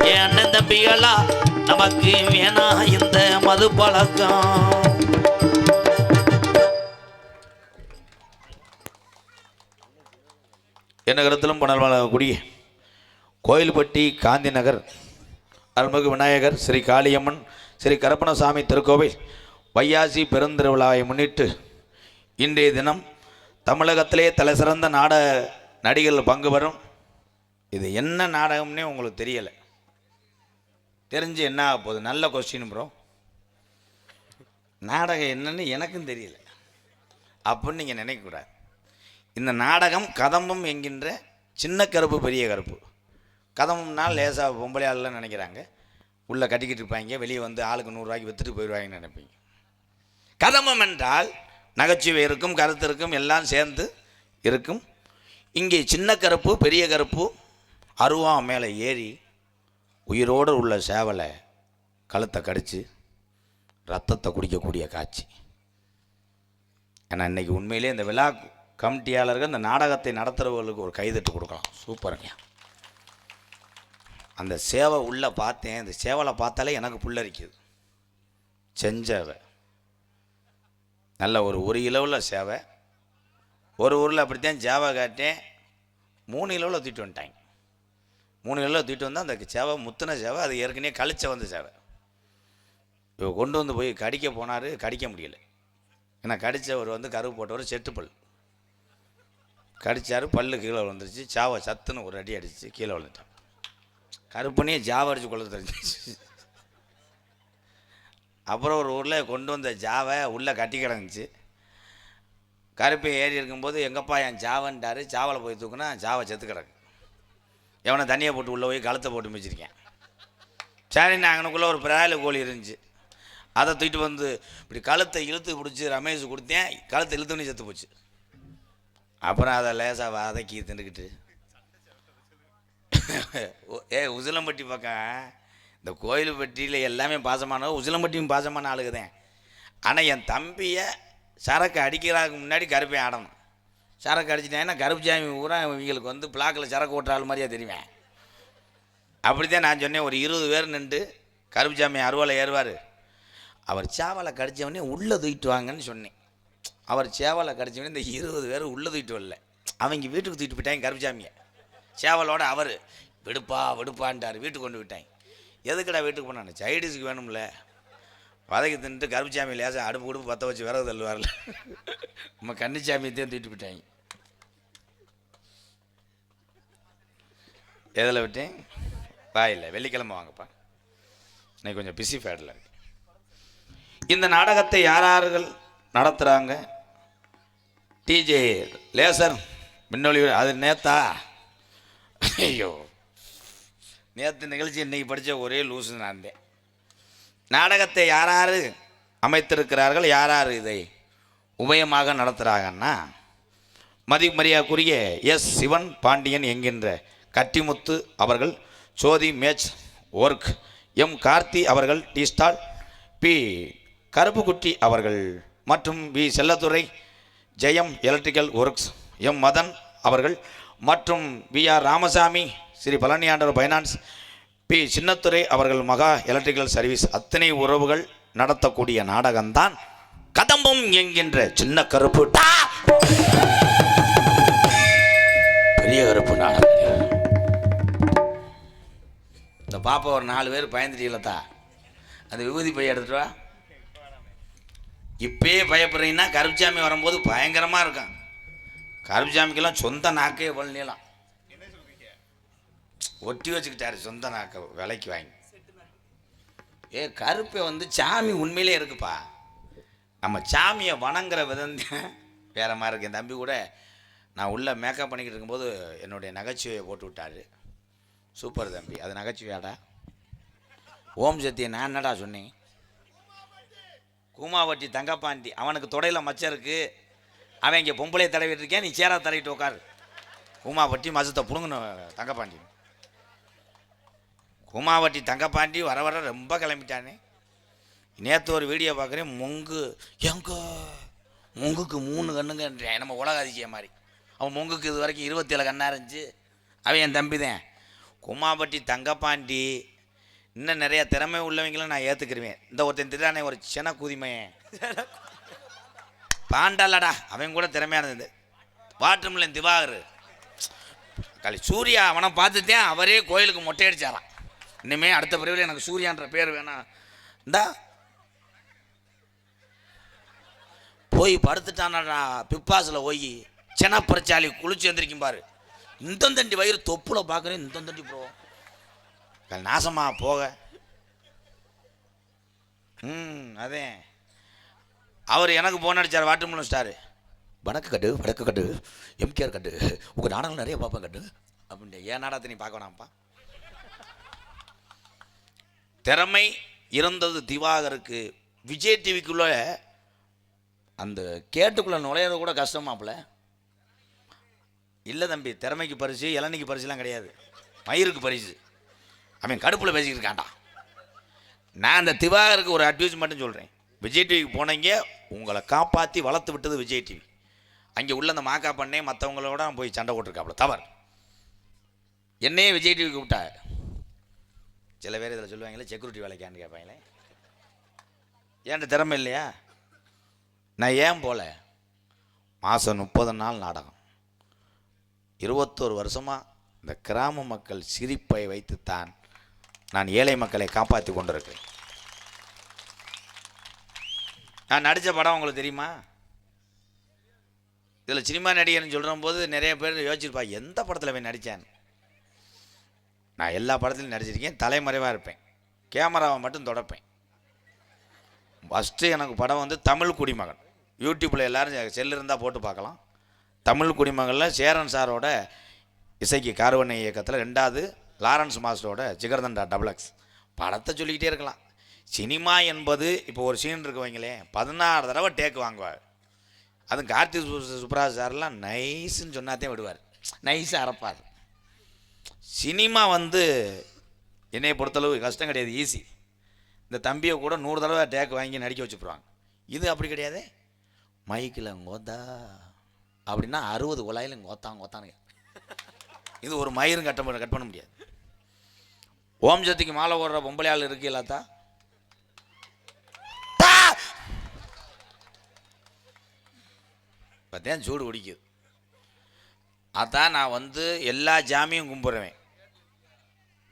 என் அண்ணன் தம்பிகளா, நமக்கு வேணா இந்த மது பழக்கம். என்ன கருத்திலும் புனர்வாழக்கூடிய கோயில்பட்டி காந்தி நகர் அருள்மிகு விநாயகர் ஸ்ரீ காளியம்மன் ஸ்ரீ கருப்பணசாமி திருக்கோவில் வையாசி பெருந்திருவிழாவை முன்னிட்டு இன்றைய தினம் தமிழகத்திலே தலை சிறந்த நடிகர்கள் பங்கு பெறும். இது என்ன நாடகம்னே உங்களுக்கு தெரியலை. தெரிஞ்சு என்ன ஆக போகுது? நல்ல கொஸ்டின் ப்ரோ. நாடகம் என்னன்னு எனக்கும் தெரியல அப்படின்னு நீங்கள் நினைக்கக்கூடாது. இந்த நாடகம் கதம்பம் என்கின்ற சின்ன கருப்பு பெரிய கருப்பு. கதம்பம்னால் லேசாக பொம்பளை ஆளுலாம் நினைக்கிறாங்க, உள்ளே கட்டிக்கிட்டு இருப்பாங்க, வெளியே வந்து ஆளுக்கு 100 ரூபாய்க்கு விற்றுட்டு போயிடுவாங்கன்னு நினைப்பீங்க. கதம்பம் என்றால் நகைச்சுவை இருக்கும், கருத்து இருக்கும், எல்லாம் சேர்ந்து இருக்கும். இங்கே சின்ன கருப்பு பெரிய கருப்பு அருவா மேலே ஏறி உயிரோடு உள்ள சேவலை கழுத்தை கடித்து ரத்தத்தை குடிக்கக்கூடிய காட்சி. ஏன்னா இன்றைக்கி உண்மையிலே இந்த விழா கமிட்டியாளர்கள் இந்த நாடகத்தை நடத்துகிறவர்களுக்கு ஒரு கைதட்டு கொடுக்கலாம். சூப்பருங்க. அந்த சேவை உள்ளே பார்த்தேன். இந்த சேவலை பார்த்தாலே எனக்கு புல்லரிக்குது. செஞ்சவை நல்ல ஒரு கிலோவில் சேவை. ஒரு ஊரில் அப்படித்தான் சேவை காட்டேன், 3 கிலோவில் தூக்கிட்டு வந்துட்டாங்க. 3 கிலோவில் தூக்கிட்டு வந்தால் அந்த சேவை முத்தின சேவை, அது ஏற்கனவே கழிச்ச வந்த சேவை. இவ கொண்டு வந்து போய் கடிக்க போனார், கடிக்க முடியலை. ஏன்னா கடித்தவர் வந்து கருவு போட்டவர் செட்டுப்பல் கடித்தார், பல்லு கீழே விழுந்துருச்சு. சேவை சத்துன்னு ஒரு அடி அடித்து கீழே விழுந்துட்டான். கருப்பனையே ஜாவை அடித்து கொள்ள தெரிஞ்சிச்சு. அப்புறம் ஒரு ஊரில் கொண்டு வந்த ஜாவை உள்ளே கட்டி கிடந்துச்சு. கருப்பை ஏறி இருக்கும்போது எங்கப்பா என் ஜாவன்ட்டார். சாவலை போய் தூக்குனா ஜாவை செத்து கிடக்கு. எவனை தண்ணியை போட்டு உள்ளே போய் கழுத்தை போட்டு மிச்சிருக்கேன். சரி, நாங்கனுக்குள்ளே ஒரு பிராயில் கோழி இருந்துச்சு. அதை தூக்கிட்டு வந்து இப்படி கழுத்தை இழுத்து பிடிச்சி ரமேஷ் கொடுத்தேன். கழுத்தை இழுத்துன்னு செத்து போச்சு. அப்புறம் அதை லேசாக வதக்கி தின்னுக்கிட்டு உசிலம்பட்டி பக்கம் இந்த கோயில்பட்டியில் எல்லாமே பாசமானவங்க, உசிலம்பட்டியும் பாசமான ஆளுக்குதேன். ஆனால் என் தம்பியை சரக்கு அடிக்கிறாருக்கு முன்னாடி கருப்பை ஆடணும். சரக்கு அடிச்சிட்டேன்னா கருப்பு சாமி பூரா இவங்களுக்கு வந்து பிளாக்கில் சரக்கு ஓட்டுற ஆள் மாதிரியே தெரியுவேன். அப்படி தான் நான் சொன்னேன். ஒரு 20 பேர் நின்று கருப்பு சாமி அருவாலை ஏறுவார். அவர் சேவலை கடித்தவனே உள்ளே தூக்கிட்டு வாங்கன்னு சொன்னேன். அவர் சேவலை கடித்தவனே இந்த 20 பேர் உள்ளே தூக்கிட்டு வரல, அவங்க வீட்டுக்கு தூக்கிட்டு போயிட்டாங்க கருப்பு சாமியை. சேவலோட அவர் விடுப்பா விடுப்பான்ட்டார். வீட்டுக்கு கொண்டு விட்டாங்க. எதுக்குடா வீட்டுக்கு போனான்னு, சைடிஸுக்கு வேணும்ல. வதக்கி தின்ட்டு கருப்புச்சாமி லேசாக அடுப்பு கொடுப்பு பற்ற வச்சு விறகு தள்ளுவார்ல, நம்ம கன்னிச்சாமியத்தையும் தூக்கிட்டு போயிட்டாங்க. எதில் விட்டேன்? இல்லை வெள்ளிக்கிழமை வாங்கப்பா, இன்னைக்கு கொஞ்சம் பிஸி ஃபேடில் இருக்கு. இந்த நாடகத்தை யாரார்கள் நடத்துகிறாங்க? டிஜே லேசர் மின்னொளி. அது நேத்தா? ஐயோ, நேற்று நிகழ்ச்சி இன்னைக்கு படித்த ஒரே லூசு நான் இருந்தேன். நாடகத்தை யார் அமைத்திருக்கிறார்கள், யார் இதை உபயமாக நடத்துகிறாங்கன்னா, மரியாதைக்குரிய எஸ் சிவன் பாண்டியன் என்கின்ற கட்டிமுத்து அவர்கள், சோதி மேட்ச் ஒர்க், எம் கார்த்தி அவர்கள் டீ ஸ்டால், பி கருப்புக்குட்டி அவர்கள் மற்றும் V Chellathurai Jayam electrical works, M Madhan அவர்கள் மற்றும் V R Ramasamy Sri Palaniandavar finance, P Chinnathurai அவர்கள் மகா எலக்ட்ரிக்கல் சர்வீஸ், அத்தனை உறவுகள் நடத்தக்கூடிய நாடகம்தான் கதம்பம் என்கின்ற சின்ன கருப்பு பெரிய கருப்பு நாடகம். இந்த பாப்பா ஒரு 4 பேர் பயந்துட்டீங்களா? அந்த விபூதி பைய எடுத்துட்டு வா. இப்பயே பயப்படுறீங்கன்னா கருப்புசாமி வரும்போது பயங்கரமாக இருக்கும். கருப்புசாமிக்கெல்லாம் சொந்த நாக்கே பண்ணலாம், ஒட்டி வச்சுக்கிட்டாரு சொந்த நாக்க விலைக்கு வாங்கி. கருப்பை சாமி உண்மையிலே இருக்குப்பா. நம்ம சாமியை வணங்குற விதம் வேற மாதிரி இருக்கு. என் தம்பி கூட நான் உள்ள மேக்கப் பண்ணிக்கிட்டு இருக்கும்போது என்னுடைய நகைச்சுவையை போட்டு விட்டாரு. சூப்பர் தம்பி, அது நகைச்சுவையாடா. ஓம் சத்தியை நான் என்னடா சொன்னேன்? கூமாவட்டி தங்கப்பாண்டி, அவனுக்கு தொடையில் மச்சம் இருக்கு, அவன் இங்கே பொம்பளையை தடவிட்டு இருக்கேன், நீ சேரா தடவிட்டு உட்காரு. கூமாவட்டி மசத்தை புடுங்கணும் தங்கப்பாண்டி. கூமாவட்டி தங்கப்பாண்டி வர வர ரொம்ப கிளம்பிட்டானே. நேற்று ஒரு வீடியோ பார்க்குறேன், மொங்குக்கு 3 கண்ணுங்க, நம்ம உலக அதிசயம் மாதிரி. அவன் மொங்குக்கு இது வரைக்கும் 27 கண்ணா இருந்துச்சு. அவன் என் தம்பி தான். கூமாவட்டி தங்கப்பாண்டி இன்னும் நிறைய திறமை உள்ளவங்களும் நான் ஏற்றுக்கிருவேன். இந்த ஒருத்தன் திட்டானே, ஒரு சின்ன கூதிமையன் பாண்டாலடா, அவன் கூட திறமையானது. வாட்டர்மில்லன் திவாகர் களி சூர்யா, அவனை பார்த்துட்டேன், அவரே கோயிலுக்கு மொட்டை அடிச்சாரான். இனிமே அடுத்த பிரிவில் எனக்கு சூர்யான்ற பேர் வேணாம். இந்தா போய் படுத்துட்டானடா பிப்பாசில் போய் செனப்பரிச்சாலி குளிச்சு எந்திரிக்கும் பாரு. இந்தந்தண்டி வயிறு தொப்புல பார்க்குறேன், இந்தந்தண்டி ப்ரோ நாசமா போக. அதே அவர் எனக்கு போன் அடித்தார், வாட்டர்மில்லன் ஸ்டாரு, வடக்கு கட்டு எம்கேஆர் கட்டு, உங்கள் நாடகம் நிறைய பார்ப்பேன் கட்டு அப்படின்ட்டு. ஏன் நாடகத்தை நீ பார்க்க வேணாம்ப்பா. திறமை இருந்தது திவாகருக்கு. விஜய் டிவிக்குள்ள அந்த கேட்டுக்குள்ளே நுழையிறது கூட கஷ்டமாப்பில்ல. இல்லை தம்பி, திறமைக்கு பரிசு இளநிக்கு பரிசுலாம் கிடையாது, மயிருக்கு பரிசு. அவன் கடுப்பில் பேசிக்கிட்டு இருக்கான்டா. நான் அந்த திவாகருக்கு ஒரு அட்வைஸ் மட்டும் சொல்கிறேன். விஜய் டிவிக்கு போனீங்க, உங்களை காப்பாற்றி வளர்த்து விட்டது விஜய் டிவி. அங்கே உள்ள அந்த மாக்கா பண்ணே மற்றவங்களோட போய் சண்டை போட்டிருக்காப்புல, தவறு. என்னையே விஜய் டிவிக்கு விட்டா. சில பேர் இதில் சொல்லுவாங்களே செக்யூரிட்டி வேலைக்கான்னு கேட்பாங்களே, ஏன்ட்டு திறமை இல்லையா? நான் ஏன் போல? மாதம் 30 நாள் நாடகம், 21 வருஷமாக இந்த கிராம மக்கள் சிரிப்பை வைத்துத்தான் நான் ஏழை மக்களை காப்பாற்றி கொண்டிருக்கிறேன். நான் நடித்த படம் உங்களுக்கு தெரியுமா? இதில் சினிமா நடிகர்னு சொல்கிற போது நிறைய பேர் யோசிச்சிருப்பா, எந்த படத்தில் போய் நடித்தேன். நான் எல்லா படத்துலையும் நடிச்சிருக்கேன், தலைமறைவாக இருப்பேன், கேமராவை மட்டும் தொடப்பேன். ஃபஸ்ட்டு எனக்கு படம் தமிழ் குடிமகன். யூடியூப்பில் எல்லோரும் செல்லு இருந்தால் போட்டு பார்க்கலாம். தமிழ் குடிமகனில் சேரன் சாரோட இசைக்கு கார்வண்ணை இயக்கத்தில், 2வது லாரன்ஸ் மாஸ்டரோட ஜிகர்தண்டா டபுள்எக்ஸ். படத்தை சொல்லிக்கிட்டே இருக்கலாம். சினிமா என்பது இப்போ ஒரு சீன் இருக்கு வைங்களேன், 16 தடவை டேக் வாங்குவார். அதுவும் கார்த்திக் சுப்ராஜ் சார்லாம் நைஸுன்னு சொன்னாதே விடுவார், நைஸாக அறப்பார். சினிமா என்னையை பொறுத்தளவு கஷ்டம் கிடையாது, ஈஸி. இந்த தம்பியை கூட 100 தடவை டேக் வாங்கி நடிக்க வச்சுருவாங்க. இது அப்படி கிடையாது. மைக்கில் கோத்தா அப்படின்னா 60 குழாயில் கோத்தானுங்க. இது ஒரு மயிரும் கட் பண்ண முடியாது. ஓம் சக்திக்கு மாலை ஓடுற பொம்பளையால் இருக்கு இல்லாத்தா, பார்த்தேன் சூடு குடிக்குது. அதான் நான் வந்து எல்லா ஜாமியும் கும்பிடுவேன்.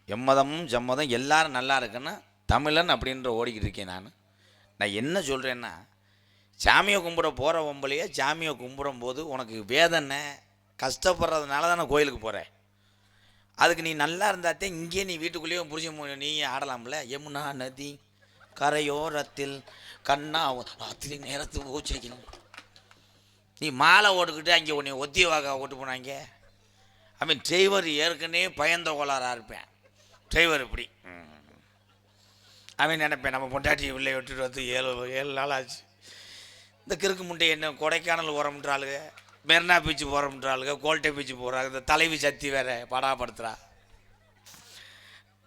எம்மதமும் ஜம்மதம் எல்லாரும் நல்லா இருக்குன்னு தமிழன் அப்படின்ற ஓடிக்கிட்டு இருக்கேன். நான் என்ன சொல்கிறேன்னா, சாமியை கும்பிட போகிற ஒம்பளையே சாமியை கும்பிடும்போது உனக்கு வேதனை கஷ்டப்படுறதுனால தான் நான் கோயிலுக்கு போகிறேன். அதுக்கு நீ நல்லா இருந்தாத்தே இங்கேயே நீ வீட்டுக்குள்ளேயே புரிஞ்சு நீ ஆடலாம்ல. யமுனா நதி கரையோரத்தில் கண்ணா ராத்திரி நேரத்துக்கு ஊச்சரிக்கணும். நீ மாலை ஓட்டுக்கிட்டு அங்கே உன்னை ஒத்தி வாக்க ஓட்டு போனாங்க. அவன் டிரைவர் ஏற்கனவே பயந்த கோளாறாக இருப்பேன். டிரைவர் இப்படி அவன் நினைப்பேன், நம்ம பொண்டாட்டி உள்ளே விட்டுட்டு வந்து 7 நாள் ஆச்சு. இந்த கிறுக்கு முண்டை என்ன கொடைக்கானல் போகிறோம்ன்றாளுங்க, மெரினா பீச்சு போகிறோம்ன்றாளுங்க, கோல்டை பீச்சு போகிறாங்க. இந்த தலைவி சக்தி வேறு படாப்படுத்துகிறா.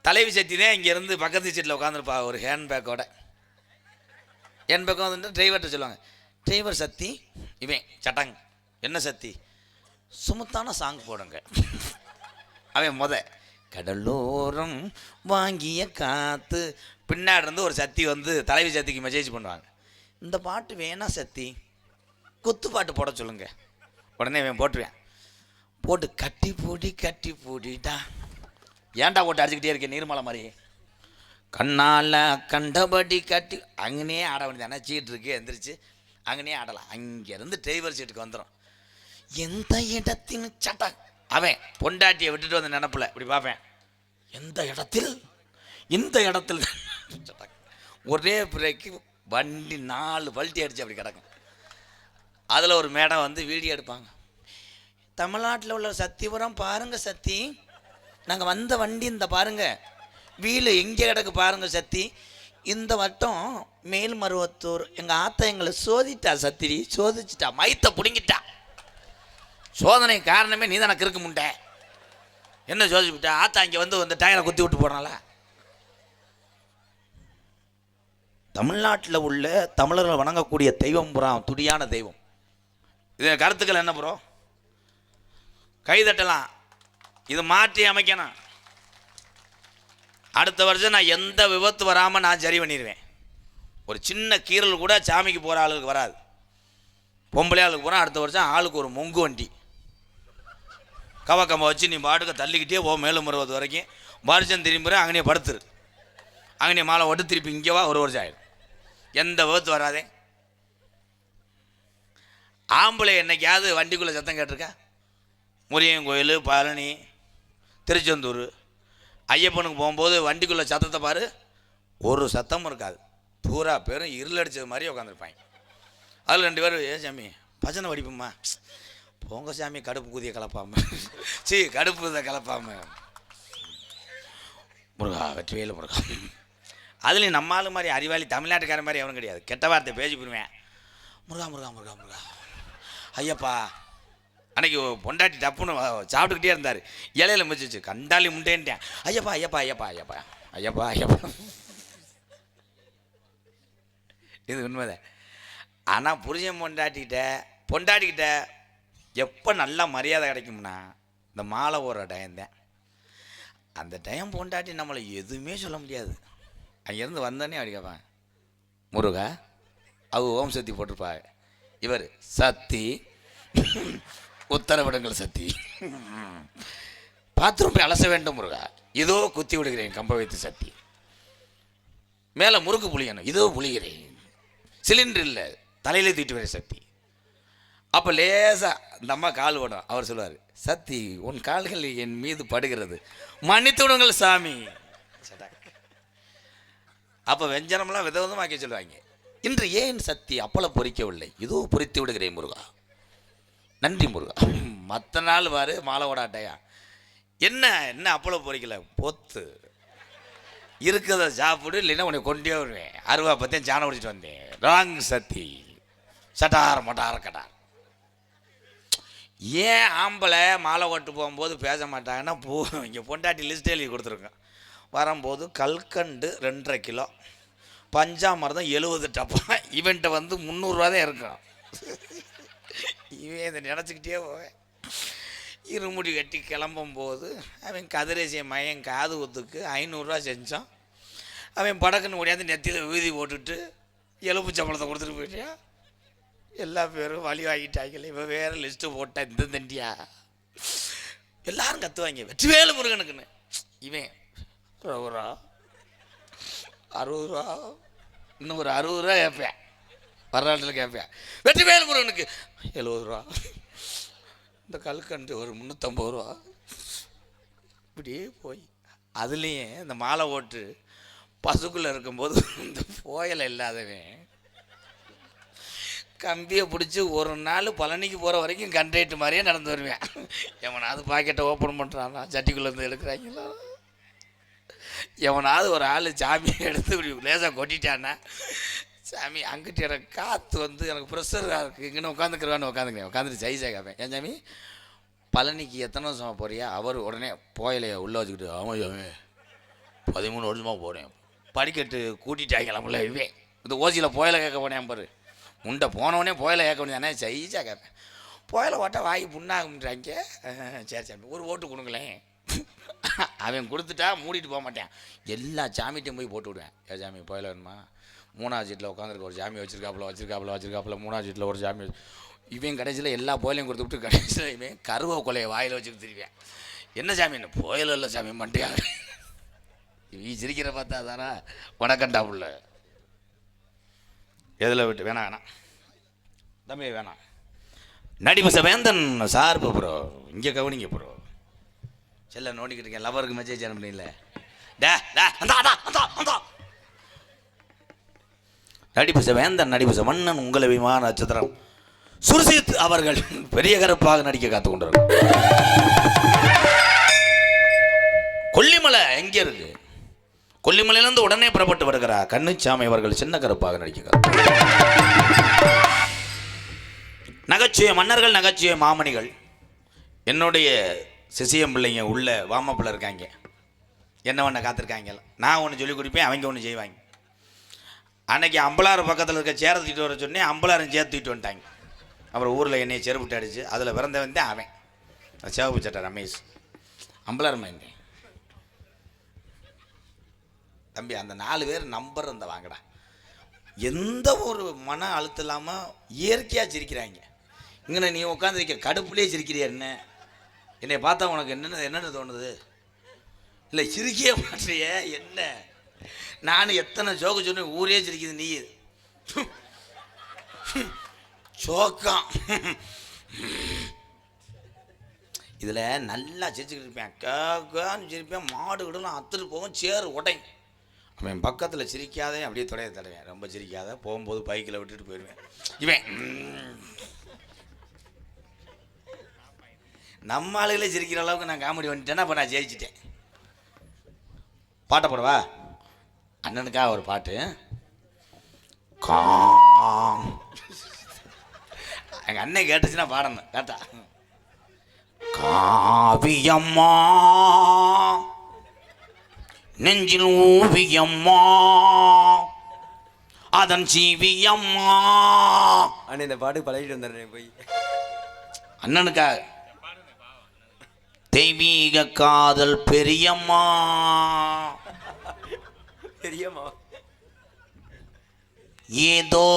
தலைவி சக்தி தான் இங்கேருந்து பக்கத்து சீட்டில் உட்காந்துருப்பா ஒரு ஹேண்ட்பேக்கோட. ஹேண்ட்பேக் வந்துட்டு டிரைவர்கிட்ட சொல்லுவாங்க, டிரைவர் சக்தி இவன் சட்டாங் என்ன சக்தி சுமத்தான சாங் போடுங்க. அவன் கடலோரம் வாங்கிய காற்று பின்னாடி இருந்து ஒரு சக்தி வந்து தலைவி சக்திக்கு மெசேஜ் பண்ணுவாங்க, இந்த பாட்டு வேணா சக்தி குத்து பாட்டு போட சொல்லுங்க. உடனே இவன் போட்டுருவேன். போட்டு கட்டி பூடிடா ஏன்டா போட்டு அடிச்சுக்கிட்டே இருக்கேன் நீர்மலை மாதிரி கண்ணால் கண்டபடி கட்டி அங்கனே ஆட வேண்டியதானே. சீட்டு இருக்கு எந்திரிச்சு அங்கனே ஆடலாம். அங்கேருந்து டிரைவர் சீட்டுக்கு வந்துடும். எந்த இடத்தின் சட்டா அவன் பொண்டாட்டியை விட்டுட்டு வந்து நினப்பில் இப்படி பார்ப்பேன், எந்த இடத்தில் இந்த இடத்துல ஒரே பிரேக்கு வண்டி 4 பல்ட்டி அடிச்சு அப்படி கிடக்கும். அதில் ஒரு மேடம் வந்து வீடியோ எடுப்பாங்க. தமிழ்நாட்டில் உள்ள சத்திபுரம் பாருங்கள் சத்தி, நாங்கள் வந்த வண்டி இந்த பாருங்கள் வீடு எங்கே கிடக்கு பாருங்கள் சத்தி, இந்த வட்டம் மேல்மருவத்தூர் எங்கள் ஆத்தா எங்களை சோதிட்டா சத்திரி சோதிச்சிட்டா மைத்தை பிடுங்கிட்டா. சோதனை காரணமே நீ தானே கிறுக்கு முண்டை, என்ன சோதிச்சுட்டா ஆத்தா இங்கே வந்து இந்த டயரை குத்தி விட்டு போனால. தமிழ்நாட்டில் உள்ள தமிழர்கள் வணங்கக்கூடிய தெய்வம் புறம் துடியான தெய்வம். இது கருத்துக்கள் என்ன ப்ரோ? கைதட்டலாம். இது மாற்றி அமைக்கணும். அடுத்த வருஷம் நான் எந்த விபத்து வராமல் நான் சரி பண்ணிடுவேன். ஒரு சின்ன கீரல் கூட சாமிக்கு போகிற ஆளுக்கு வராது. பொம்பளை ஆளுக்கு போனால் அடுத்த வருஷம் ஆளுக்கு ஒரு மொங்கு வண்டி கவக்கம்ப வச்சு நீ பாட்டுக்க தள்ளிக்கிட்டே போ மேலும் 60 வரைக்கும். வருஷம் திரும்புகிறேன் அங்கனே படுத்துரு, அங்கனே மாலை ஓட்டு திருப்பி இங்கே வா, ஒரு வருஷம் ஆகிடும். எந்த விபத்து வராதே. ஆம்பளை என்னைக்காவது வண்டிக்குள்ளே சத்தம் கேட்டிருக்கா? முருகன் கோயில், பழனி, திருச்செந்தூர், ஐயப்பனுக்கு போகும்போது வண்டிக்குள்ளே சத்தத்தை பாரு, ஒரு சத்தமும் இருக்காது. பூரா பேரும் இருளடிச்சது மாதிரி உட்காந்துருப்பாங்க. அதில் 2 பேர், ஏன் சாமி பஜனை வடிப்போம்மா, போங்க சாமி கடுப்பு கூதிய கலப்பாம கடுப்பு இதை கலப்பாம முருகா வெற்றிவேலு முருகா. அதுலேயும் நம்மாலும் மாதிரி அறிவாளி தமிழ்நாட்டுக்கார மாதிரி எவனும் கிடையாது. கெட்ட வார்த்தை பேசி போடுவேன். முருகா முருகா முருகா முருகா ஐயப்பா. அன்னைக்கு பொண்டாட்டி டப்புன்னு சாப்பிட்டுக்கிட்டே இருந்தார். இலையில மிச்சிச்சு கண்டாலி முண்டேன்ட்டேன். ஐயப்பா ஐயப்பா ஐயப்பா ஐயப்பா ஐயப்பா ஐயப்பா. இது உண்மைதான். ஆனால் புருஷன் பொண்டாட்டிக்கிட்ட எப்போ நல்லா மரியாதை கிடைக்கும்னா இந்த மாலை ஓடுற டயம்தான். அந்த டைம் பொண்டாட்டி நம்மளை எதுவுமே சொல்ல முடியாது. அங்கேருந்து வந்தோடனே அப்படி கேட்பாங்க, முருகா ஓம் சக்தி போட்டிருப்பாங்க, இவர் சக்தி உத்தரவிடுங்கள் சக்தி, பாத்ரூம் போய் அலச வேண்டும் முருகா, இதோ குத்தி விடுகிறேன் கம்ப வைத்து சக்தி, மேலே முறுக்கு புளியணும் இதோ புளிகிறேன், சிலிண்டர் இல்லை தலையிலே தூக்கிட்டு வரேன் சக்தி. அப்போ லேசாக இந்த அம்மா கால் ஓடும். அவர் சொல்லுவார், சக்தி உன் கால்கள் என் மீது படுகிறது மன்னித்துடுங்கள் சாமி. அப்போ வெஞ்சனம்லாம் விதவிதமாக்கி சொல்லுவாங்க. இன்று ஏன் சக்தி அப்பளம் பொறிக்கவில்லை, இதோ பொறித்து விடுகிறேன் முருகா, நன்றி முருகா. மற்ற நாள் பாரு மாலை ஓடாட்டையா, என்ன அப்பளம் பொறிக்கல, பொத்து இருக்கிறத சாப்பிடு, இல்லைன்னா உன்னை கொண்டே வருவேன். 60 பத்தையும் சாணம் குடிச்சிட்டு வந்தேன். ராங் சக்தி சட்டார் மட்டார் கட்டார். ஏன் ஆம்பளை மாலை ஓட்டு போகும்போது பேச மாட்டாங்கன்னா, இங்கே பொண்டாட்டி லிஸ்ட் எழுதி கொடுத்துருக்கேன். வரும்போது கல்கண்டு 2.5 கிலோ, பஞ்சாமிரதம் 70 டப்பா. இவன்ட்ட வந்து 300 ரூபா தான் இருக்கும். இவன் இதை நினச்சிக்கிட்டே போவேன். இருமுடி கட்டி கிளம்பும்போது அவன் கதிரேசிய மையன் காது ஊத்துக்கு 500 ரூபா செஞ்சான். அவன் படக்குன்னு ஓடியாந்து நெத்தியில் வீதி போட்டுட்டு எலும்பு சம்பளத்தை கொடுத்துட்டு போயிட்டியா. எல்லா பேரும் வழி வாங்கிட்டாங்களே, இவன் வேறு லிஸ்ட்டு போட்டேன் இந்த தண்டியா. எல்லாரும் கத்துவாங்க வெற்றிவேலு முருகனுக்குன்னு. இவன் ரூபா 60 ரூபா, இன்னும் ஒரு 60 ரூபா கேட்பேன், வரலாற்றில் கேட்பேன். வெற்றிவேலு முருகனுக்கு 70 ரூபா, இந்த கல்கண்டு ஒரு 350 ரூபா. இப்படியே போய் அதுலேயும் இந்த மாலை ஓட்டு பசுக்குள்ளே இருக்கும்போது இந்த புயலை இல்லாதவன் கம்பியை பிடிச்சி ஒரு நாள் பழனிக்கு போகிற வரைக்கும் கண்ட்ரேட்டு மாதிரியே நடந்து வருவேன். எவனாவது பாக்கெட்டை ஓப்பன் பண்ணுறானா, சட்டிக்குள்ளேருந்து எடுக்கிறாங்களா, எவனாவது ஒரு ஆள் சாமியை எடுத்து இப்படி லேசாக கொட்டிட்டான்னா, சாமி அங்கிட்டு எனக்கு காற்று வந்து எனக்கு ப்ரெஷராக இருக்குது, இங்கன்னு உட்காந்துக்கிறவான்னு உட்காந்துட்டு சைஸாக கேட்பேன். ஏன் சாமி பழனிக்கு எத்தனை வருஷமாக போறியா? அவர் உடனே போயலைய உள்ளே வச்சுக்கிட்டு, ஆமாம் சாமி 13 வருஷமாக போகிறேன், படிக்கட்டு கூட்டிட்டாங்களாம்ல. இவன் இந்த ஓசியில் போயலை கேட்க போனேன் பாரு, முண்டை போனவனே போயலை கேட்க வேண்டியதானே, சைஸாக கேட்பேன். போயலை ஓட்ட வாங்கி புண்ணாகுன்றாங்க. சரி சாமி ஒரு ஓட்டு கொடுங்களேன். அவன் கொடுத்துட்டா மூடிட்டு போக மாட்டேன், எல்லா சாமிகிட்டையும் போய் போட்டு விடுவேன். ஏ சாமி போயலை வேணுமா? 3வது சீட்டில் உட்காந்துருக்க ஒரு சாமி வச்சிருக்காப்புல 3வது சீட்டில் ஒரு சாமி. இவன் கடைசியில் எல்லா போயிலையும் கொடுத்து விட்டு கடைசியில் இவன் கருவை கொலையை வாயில் வச்சுட்டு திரிவேன். என்ன சாமி என்ன போயில இல்லை சாமி மண்டையா? நீ சிரிக்கிற பார்த்தா தானே வணக்கண்டா உள்ள. எதில் விட்டு வேணாம் தம்பி வேணாம். நடிப்பு வேந்தன் சார்பு ப்ரோ, இங்கே கவனிங்க ப்ரோ. செல்ல நோண்டிக்கிட்டு இருக்கேன், லவருக்கு மெசேஜ் அனுப்பினீங்கள. நடிப்பு வேந்தன் நடிப்பு மன்னன் உங்களை விமான நட்சத்திரம் சுர்ஜித் அவர்கள் பெரிய கருப்பாக நடிக்க காத்து கொண்டிருக்கிறார். கொல்லிமலை எங்கே இருக்கு? கொல்லிமலையிலிருந்து உடனே புறப்பட்டு வருகிறார் கண்ணுச்சாமி அவர்கள் சின்ன கருப்பாக நடிக்க. நகைச்சுவை மன்னர்கள், நகைச்சுவை மாமணிகள். என்னுடைய சிசியம் பிள்ளைங்க உள்ள வாமப்பில் இருக்காங்க, என்ன ஒன்று காத்திருக்காங்க. நான் ஒன்று சொல்லி கொடுப்பேன், அவங்க ஒன்று செய்வாங்க. அன்னைக்கு அம்பலாறு பக்கத்தில் இருக்க சேரை தூக்கிட்டு வர சொன்னேன், அம்பலாரும் சேர்த்து தூக்கிட்டு வந்துட்டாங்க. அப்புறம் ஊரில் என்னையை செருப்பிட்டு அடிச்சு அதில் பிறந்தவன் தான் அவன், சேவப்பு சட்டை ரமேஷ். அம்பலாரம் என்ன தம்பி, அந்த 4 பேர் நம்பர் இந்த வாங்கடா. எந்த ஒரு மன அழுத்தம் இல்லாமல் இயற்கையாக சிரிக்கிறாங்க. இங்கே நீ உட்காந்துருக்க கடுப்புலேயே சிரிக்கிறியா? என்னை பார்த்தா உனக்கு என்னென்ன தோணுது? இல்லை சிரிக்கவே மாட்டேறிய என்ன? நான் எத்தனை ஜோக்கு சொன்னேன், ஊரே சிரிக்குது, நீ சோக்கம். இதில் நல்லா சிரிச்சுக்கிட்டு இருப்பேன், கேக்கான்னு சிரிப்பேன், மாடு விடலாம் அத்துட்டு போவோம், சேர் உடைங்க. அவன் பக்கத்தில் சிரிக்காதே அப்படியே தொடைய தடவேன், ரொம்ப சிரிக்காத போகும்போது பைக்கில் விட்டுட்டு போயிடுவேன். இவன் நம்ம ஆளுகளே சிரிக்கிற அளவுக்கு நான் காமெடி வந்துட்டேன்னா அப்போ நான் ஜெயிச்சிட்டேன். பாட்டை போடவா? அண்ணனுக்காக ஒரு பாட்டு. எங்கள் அண்ணன் கேட்டுச்சுன்னா பாடணும், கேட்டா காவியம்மா நெஞ்சில் ஓவியம்மா அதன் ஜீவியம்மா. அண்ணன் இந்த பாட்டு பழகிட்டு வந்துடுறேன் போய். அண்ணனுக்காக தெய்வீக காதல் பெரியம்மா பெரியம்மா ஏதோ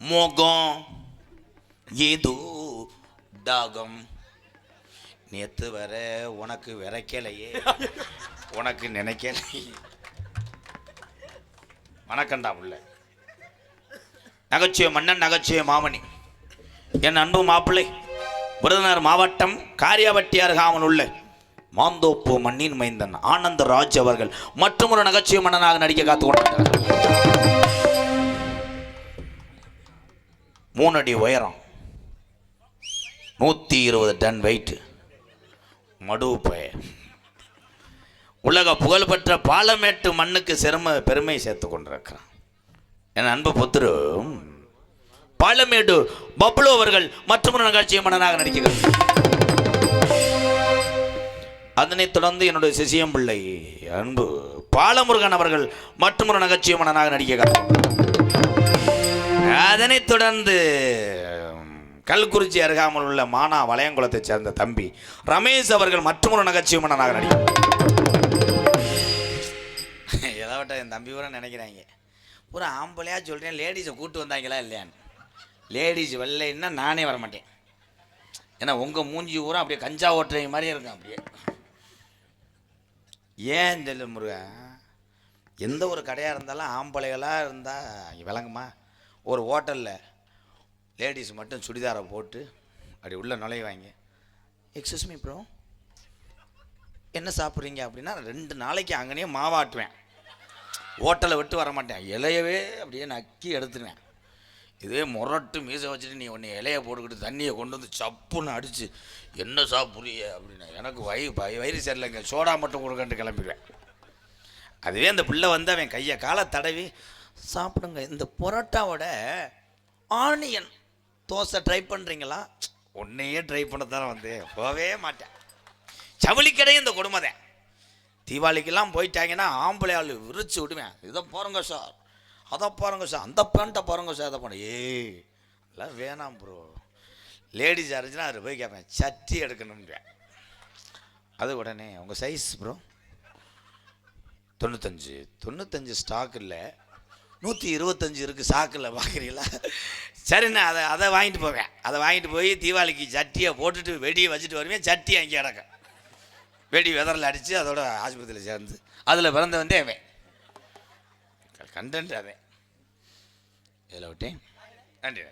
மோகம் ஏதோ தாகம் நேத்து வர உனக்கு விரைக்கலையே உனக்கு நினைக்கலையே. வணக்கண்டா உள்ள நகைச்சுவை மன்னன் நகைச்சுவை மாமணி என் அன்பு மாப்பிள்ளை விருதுநகர் மாவட்டம் காரியாபட்டி அருகாமல் உள்ள மாந்தோப்பு மண்ணின் மைந்தன் ஆனந்த ராஜ் அவர்கள் மற்றும் ஒரு நகைச்சுவை மன்னனாக நடிக்க காத்து கொண்டார். 3 அடி உயரம், 120 டன் வெயிட், மடுவு உலக புகழ்பெற்ற பாலமேட்டு மண்ணுக்கு பெருமை சேர்த்து கொண்டிருக்கிறான் என் அன்பு புத்திரு பாலமேடு பப்ளு அவர்கள் மற்றும் நிகழ்ச்சியை மன்னனாக நடிக்கிறார். அதனைத் தொடர்ந்து என்னுடைய சிசியம் பிள்ளை அன்பு பாலமுருகன் அவர்கள் மற்றும் ஒரு நகைச்சுவை மன்னனாக நடிக்கிறார். அதனைத் தொடர்ந்து கல்குறிச்சி அருகாமல் உள்ள மானா வளையங்குளத்தைச் சேர்ந்த தம்பி ரமேஷ் அவர்கள் மற்றும் ஒரு நகைச்சுவை மன்னனாக நடிக்கிறார். ஏதாவது என் தம்பி கூட நினைக்கிறாங்க ஒரு ஆம்பளையா சொல்கிறேன், லேடிஸை கூப்பிட்டு வந்தாங்களா இல்லையான்னு. லேடிஸ் வரலைன்னா நானே வரமாட்டேன். ஏன்னா உங்கள் மூஞ்சி ஊரம் அப்படியே கஞ்சா ஓட்டுறவங்க மாதிரியே இருக்கும். அப்படியே ஏன் தெரியல முருகன், எந்த ஒரு கடையாக இருந்தாலும் ஆம்பளைகளாக இருந்தால் விளங்குமா? ஒரு ஹோட்டலில் லேடிஸ் மட்டும் சுடிதாரை போட்டு அப்படி உள்ளே நுழைவாங்க. எக்ஸ்கியூஸ் மீ ப்ரோ, என்ன சாப்பிட்றீங்க அப்படின்னா 2 நாளைக்கு அங்கேயே மாவாட்டுவேன். ஹோட்டலை விட்டு வர மாட்டேன். இலையவே அப்படியே நக்கி எடுத்துருவேன். இதே முரட்டு மீசை வச்சுட்டு நீ உன்னை இலையை போட்டுக்கிட்டு தண்ணியை கொண்டு வந்து சப்புன்னு அடித்து என்ன சாப்பிட்றிய அப்படின்னா எனக்கு வயிறு சரியில்லைங்க, சோடா மட்டும் கொடுக்கன்ட்டு கிளம்பிடுவேன். அதுவே அந்த பிள்ளை வந்து அவன் கையை காலை தடவி சாப்பிடுங்க, இந்த பரோட்டாவோட ஆனியன் தோசை ட்ரை பண்ணுறீங்களா? உன்னையே ட்ரை பண்ண தானே வந்து போகவே மாட்டேன். ஜவுளிக்கடையும் இந்த கொடுமை தான். தீபாவளிக்கெல்லாம் போயிட்டாங்கன்னா ஆம்பளை ஆள் விரிச்சு விடுவேன். இதை பாருங்க சார், அதை பாருங்க சார், அந்த பேண்ட்டை பாருங்க சார், அதை பண்ண எல்லாம் வேணாம் ப்ரோ. லேடிஸ் இருந்துச்சுன்னா அதில் போய் கேட்பேன், சட்டி எடுக்கணும்னு. அது உடனே உங்கள் சைஸ் ப்ரோ 95 ஸ்டாக் இல்லை, 125 இருக்குது சாக்கில் பார்க்குறீங்களா? சரிண்ணா, அதை வாங்கிட்டு போவேன். அதை வாங்கிட்டு போய் தீபாவளிக்கு சட்டியை போட்டுட்டு வெடியை வச்சுட்டு வருவேன். சட்டி அங்கே கிடக்க வெடி வெதரில் அடித்து அதோட ஆஸ்பத்திரியில் சேர்ந்து அதில் பிறந்த வந்தே அவன் கண்டென்ட். அவன் இதில் விட்டேன். நன்றி.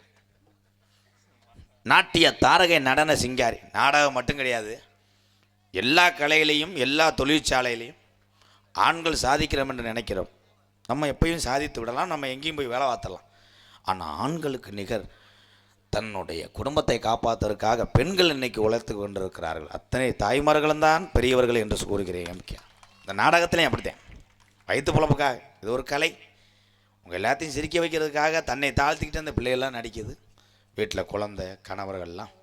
நாட்டிய தாரகை நடன சிங்காரி. நாடகம் மட்டும் கிடையாது, எல்லா கலையிலையும் எல்லா தொழிற்சாலையிலையும் ஆண்கள் சாதிக்கிறோம் என்று நினைக்கிறோம். நம்ம எப்பயும் சாதித்து விடலாம், நம்ம எங்கேயும் போய் வேலை பார்த்தலாம். ஆனால் ஆண்களுக்கு நிகர் தன்னுடைய குடும்பத்தை காப்பாற்றுவதற்காக பெண்கள் இன்னைக்கு உழைத்து கொண்டிருக்கிறார்கள். அத்தனை தாய்மார்களும் தான் பெரியவர்கள் என்று கூறுகிறேன். முக்கியம் இந்த நாடகத்திலையும் அப்படித்தான். வயிற்று பொழப்புக்காக இது ஒரு கலை. உங்கள் எல்லாத்தையும் சிரிக்க வைக்கிறதுக்காக தன்னை தாழ்த்திக்கிட்டு அந்த பிள்ளைகள்லாம் நடிக்குது. வீட்டில் குழந்தை கணவர்கள்லாம்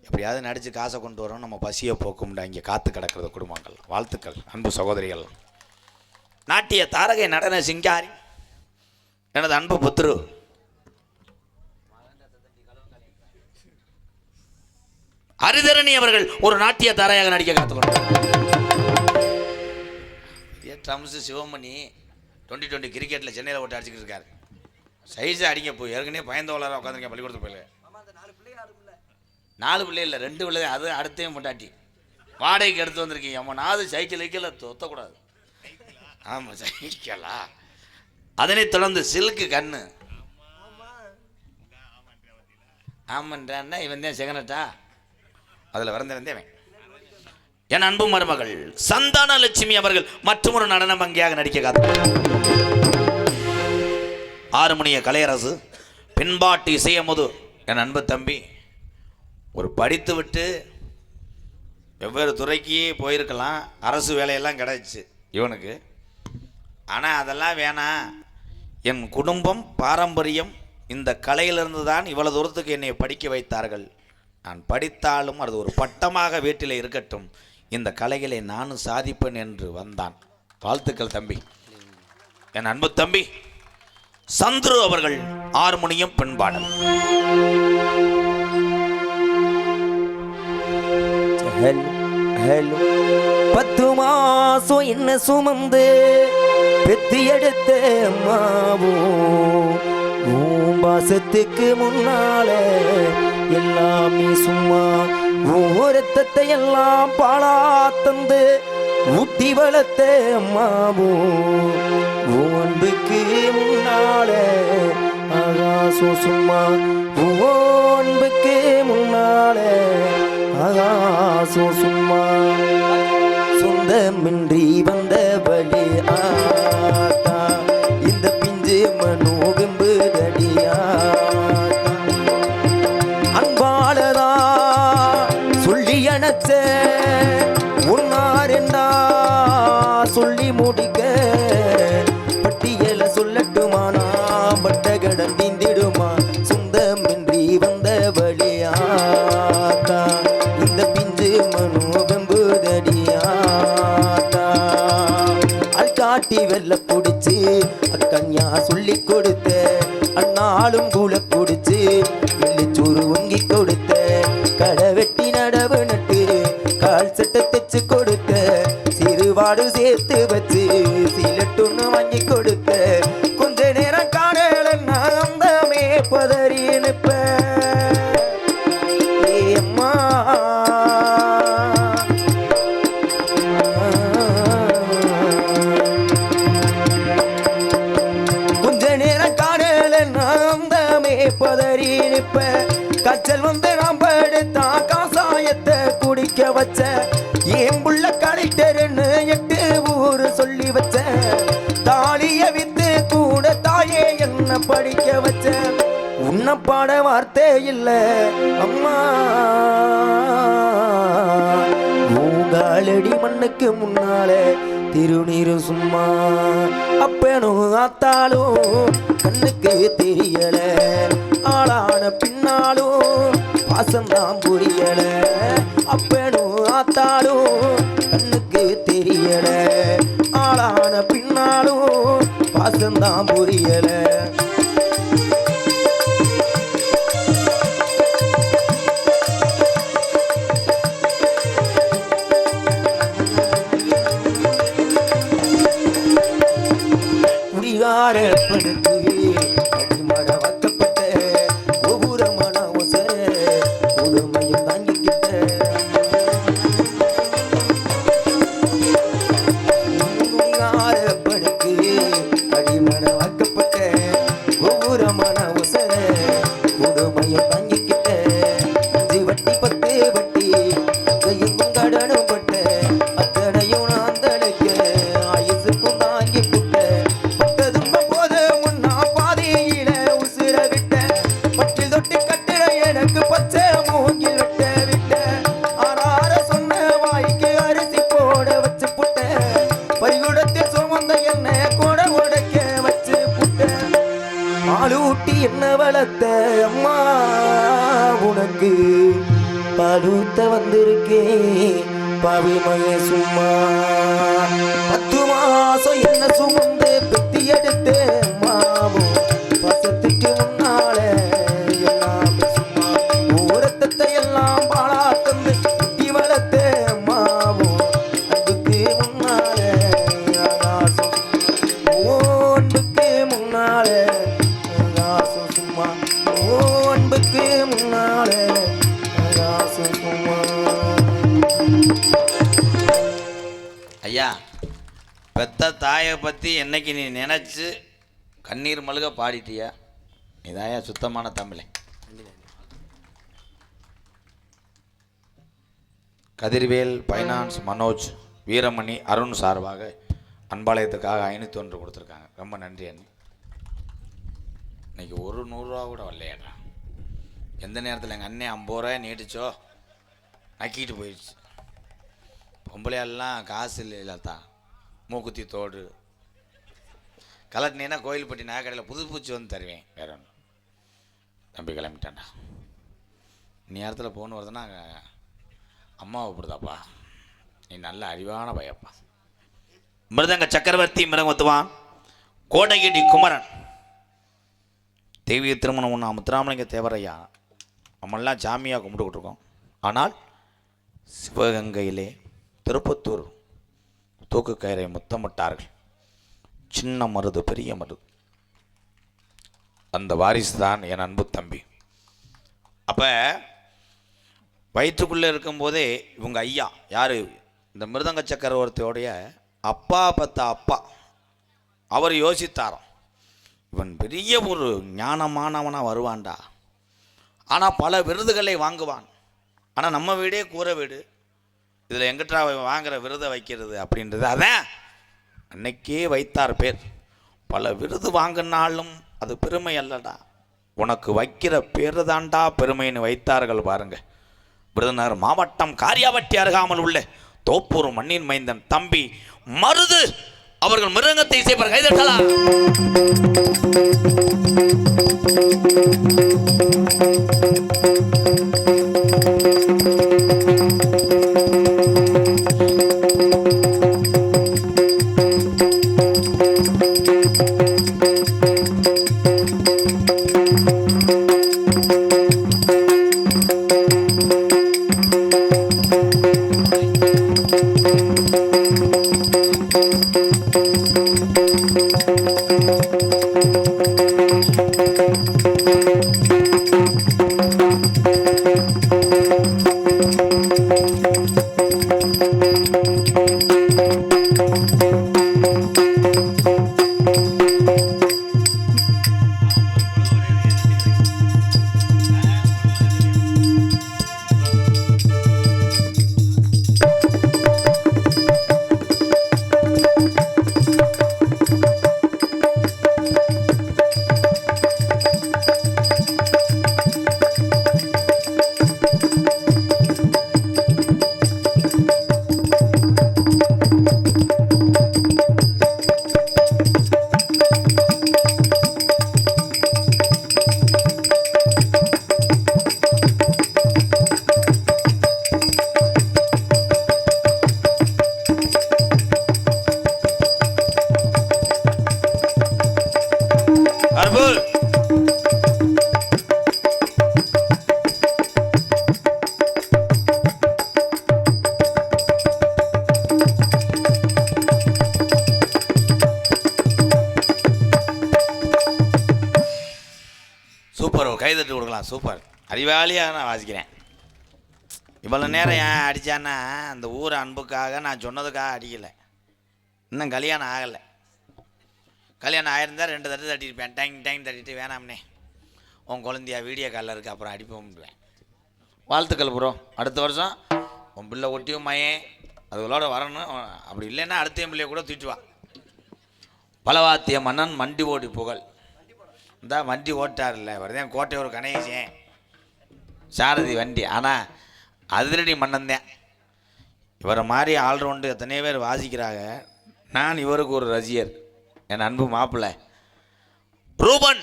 எப்படியாவது நடித்து காசை கொண்டு வரோம், நம்ம பசியை போக்கும்டா இங்கே காத்து கிடக்கிறது குடும்பங்கள். வாழ்த்துக்கள் அன்பு சகோதரிகள். நாட்டிய தாரகை நடன சிங்காரி எனது அன்பு புத்ரு ஹரிதரணி அவர்கள் ஒரு நாட்டிய தாரையாக நடிக்க காத்துக்கொண்டார். சிவமணி 2020 கிரிக்கெட்டில் சென்னையில் போட்டு அடிச்சுக்கிட்டு இருக்காரு. சைஸை அடிங்க போய் ஏற்கனவே பயந்தவளாக உட்காந்துருக்கேன் பள்ளிக்கூடத்து போயில. 4 பிள்ளை இல்லை 2 பிள்ளை, அது அடுத்தையும் பொண்டாட்டி வாடகைக்கு எடுத்து வந்திருக்கீங்க. அம்மாவது சைக்கிள் வைக்கல தொத்தக்கூடாது. ஆமாம் சைக்கிளா. அதனைத் தொடர்ந்து சில்க்கு கண்ணு. ஆமான்றான்னா இவன் தான் செகனட்டா அதில் வரந்தேவன். என் அன்பு மருமகள் சந்தான லட்சுமி அவர்கள் மற்றும் ஒரு நடன பங்கியாக நடிக்க காத்து. ஆறுமணிய கலையரசு பின்பாட்டு இசையமுது என் அன்பு தம்பி ஒரு படித்து விட்டு வெவ்வேறு துறைக்கு போயிருக்கலாம். அரசு வேலையெல்லாம் கிடைச்சு இவனுக்கு. ஆனால் அதெல்லாம் வேணாம், என் குடும்பம் பாரம்பரியம் இந்த கலையிலிருந்து தான் இவ்வளவு தூரத்துக்கு என்னை படிக்க வைத்தார்கள். நான் படித்தாலும் அது ஒரு பட்டமாக வீட்டில் இருக்கட்டும், இந்த கலைகளை நானும் சாதிப்பேன் என்று வந்தான். வாழ்த்துக்கள் தம்பி. என் அன்பு தம்பி சந்துரு அவர்கள் ஹார்மோனியம் பெண்பாடல். ஹலோ 10 மாசம் என்ன சுமந்து பெத்தி எடுத்த அம்மாவும் பாசத்துக்கு முன்னால எல்லாமே சும்மா ரத்தத்தை எல்லாம் பாலா தந்து ஊட்டி வளர்த்த அம்மாவும் அன்புக்கு முன்னால ஆகாசம் சும்மா அன்புக்கு முன்னால ஆகாசம் சும்மா சொந்தமின்றி வந்த வழி ஆத்தா இந்த பிஞ்சு மனு வெம்புதடியா அன்பாலதா சொல்லி அணைச்ச உன்னாரெண்டா சொல்லி முடிக்க பட்டியல சொல்லட்டுமானா பட்ட கடன் தீந்திடுமா சொந்தமின்றி வந்த வழியாத்தா இந்த பிஞ்சு மனு வெம்புதடியாத்தா அல்காட்டி வெள்ள பிடிச்சு அக்கன்யா சொல்லி கொடுத்த அண்ணாலும் கூட பிடிச்சு வெள்ளிச்சோறு ஒங்கி கொடுத்த கடை வெட்டி நடவு நட்டு கால் சட்டை தைச்சு கொடுத்த சிறுவாடு சேர்த்து வச்சு சீலட்டுன்னு வாங்கி கொடுத்த கொஞ்ச நேரம் காணலன்னா அந்த பதறி நிற்ப அம்மா செல்வந்த நாம் படுத்தான் காசாயத்தை குடிக்க வச்ச என் புள்ள கலெக்டர்னு 8 ஊரு சொல்லி வச்ச தாலிய வித்து கூட தாயே என்ன படிக்க வச்ச உன்ன பாட வார்த்தை இல்ல அம்மா உங்களடி மண்ணுக்கு முன்னாலே திருநீரு சும்மா அப்பனும் ஆத்தாலும் கண்ணுக்கு தெரியல ஆளான பின்னாலும் பாசம்தான் புரியல அப்பனும் ஆத்தாலும் கண்ணுக்கு தெரியல ஆளான பின்னாலும் பாசம்தான் புரியல குடிகாரப்பனுக்கு அடிமட வைக்கப்பட்ட கோபுரமான ஒசர கொடுமையும் தாங்கிக்கிட்ட குடிகாரப்பனுக்கு அடிமட வைக்கப்பட்ட கோபுரமான ஒசர கொடுமையும் தாங்கிக்கிட்ட 5 வட்டி 10 வட்டி கையும் கடனும் பட்ட அத்தனையும் நான் தடைக்க ஆயுசுக்கும் தாங்கி புட்ட எனக்கு பச்சை மூங்கில் விட்ட விட்ட ஆறார சொன்ன வாய்க்கு அரிசி போட வச்சு புட்ட பரிகுடத்தில் சுமந்த என்ன கூட உடைக்க வச்சு புட்ட பாலூட்டி என்ன வளர்த்த அம்மா உனக்கு பாலூத்த வந்திருக்கேன் பாவி மகே சும்மா 10 மாசம் என்ன சுமந்து பெத்தி எடுத்து மாவும் பசத்துக்கு முன்னால எல்லாம் பாலா தந்து குட்டி வளர்த்து மாவும் அன்புக்கு முன்னால ஆகாசம் அன்புக்கு முன்னால ஆகாசம் சும்மா அன்புக்கு முன்னால ஆகாசம் சும்மா. ஐயா, பெத்த தாயை பற்றி என்னைக்கு நீ நினச்சி கண்ணீர் மல்க பாடிட்டியா? இதாயா சுத்தமான தமிழ். கதிர்வேல் ஃபைனான்ஸ் மனோஜ் வீரமணி அருண் சார்பாக அன்பாலயத்துக்காக 501 கொடுத்துருக்காங்க. ரொம்ப நன்றி அண்ணி. இன்னைக்கு ஒரு 100 ரூபா கூட வரலையாடா. எந்த நேரத்தில் எங்கள் அண்ணன் 50 ரூபாய் நீட்டிச்சோ நக்கிட்டு போயிடுச்சு. பொம்பளையாலாம் காசு இல்லைல்லத்தா, மூக்குத்தி தோடு கலட்டினீன்னா கோயில்பட்டி நகைக்கடையில் புது பூச்சி வந்து தருவேன். வேற ஒன்று தம்பி கிளம்பிட்டான்டா. நேரத்தில் போன் வருதுன்னா அம்மாவை கூப்பிடுதாப்பா, நீ நல்ல அறிவான பையப்பா. மிருதங்க சக்கரவர்த்தி மிருகத்துவான் கோடகிரி குமரன் தெய்வீக திருமணம் ஒன்று முத்துராமலிங்க தேவரையா நம்மளாம் ஜாமியாக கும்பிட்டுக்கிட்டு இருக்கோம். ஆனால் சிவகங்கையிலே திருப்பத்தூர் தூக்கு கயிறை முத்தமிட்டார்கள். சின்ன மருது பெரிய மருது, அந்த வாரிசு தான் என் அன்பு தம்பி. அப்போ வயிற்றுக்குள்ளே இருக்கும்போதே இவங்க ஐயா யார், இந்த மிருதங்க சக்கரவர்த்தியோடைய அப்பா பத்த அப்பா, அவர் யோசித்தாராம், இவன் பெரிய ஒரு ஞானமானவனாக வருவான்டா, ஆனால் பல விருதுகளை வாங்குவான், ஆனால் நம்ம வீடே கூரை வீடு, இதில் எங்கிட்டா வாங்குகிற விருதை வைக்கிறது அப்படின்றது. அதான் அன்னைக்கே வைத்தார் பேர். பல விருது வாங்கினாலும் அது பெருமை அல்லடா, உனக்கு வைக்கிற பேரு தாண்டா பெருமைன்னு வைத்தார்கள் பாருங்க. விருதுநகர் மாவட்டம் காரியாபட்டி அருகாமல் உள்ள தோப்பூர் மண்ணின் மைந்தன் தம்பி மருது அவர்கள் மிருகத்தை இசைப்பார். கைதட்டலாம். தபலா சூப்பர். அறிவாளியாக நான் வாசிக்கிறேன். இவ்வளோ நேரம் ஏன் அடித்தான்னா அந்த ஊர் அன்புக்காக நான் சொன்னதுக்காக அடிக்கலை. இன்னும் கல்யாணம் ஆகலை. கல்யாணம் ஆயிருந்தால் 2 தட்டு தட்டியிருப்பேன். டைங் தட்டிட்டு வேணாம்னே உன் குழந்தையா வீடியோ காலில் இருக்குது அப்புறம் அடிப்போம்டுவேன். வாழ்த்துக்கள் ப்ரோ. அடுத்த வருஷம் உன் பிள்ளை ஒட்டியும் மையன் அதுகளோட வரணும். அப்படி இல்லைன்னா அடுத்த என் பிள்ளைய கூட தூக்கிட்டு வா. பலவாத்திய மன்னன் மண்டி ஓடி புகழ். இந்த வண்டி ஓட்டார்ல வருதேன் கோட்டையூர் கணேசன் சாரதி வண்டி. ஆனால் அதிரடி மன்னன் தான். இவரை மாதிரி ஆல்ரவுண்டு எத்தனையோ பேர் வாசிக்கிறாங்க. நான் இவருக்கு ஒரு ரசிகர். என் அன்பு மாப்பிள்ளை ரூபன்.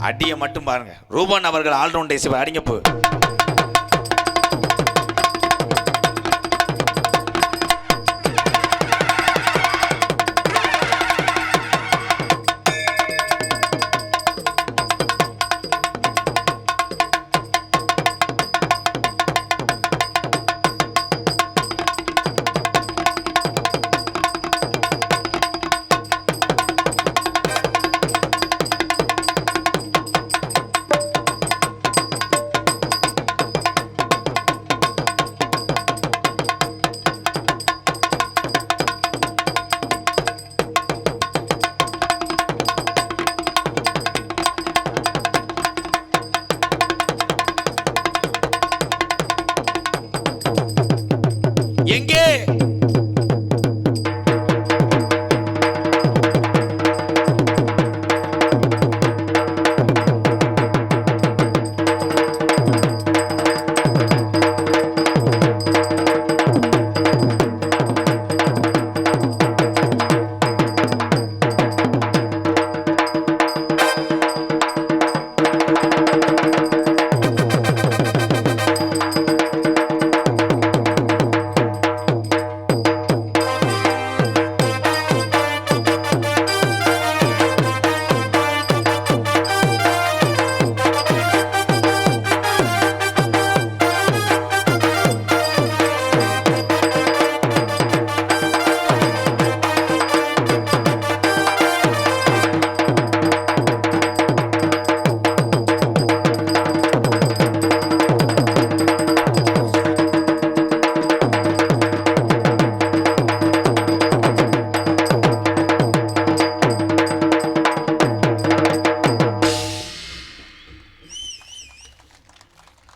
அடியை மட்டும் பாருங்க. ரூபன் அவர்கள் ஆல்ரவுண்டை அடிங்கப்பு. எங்கே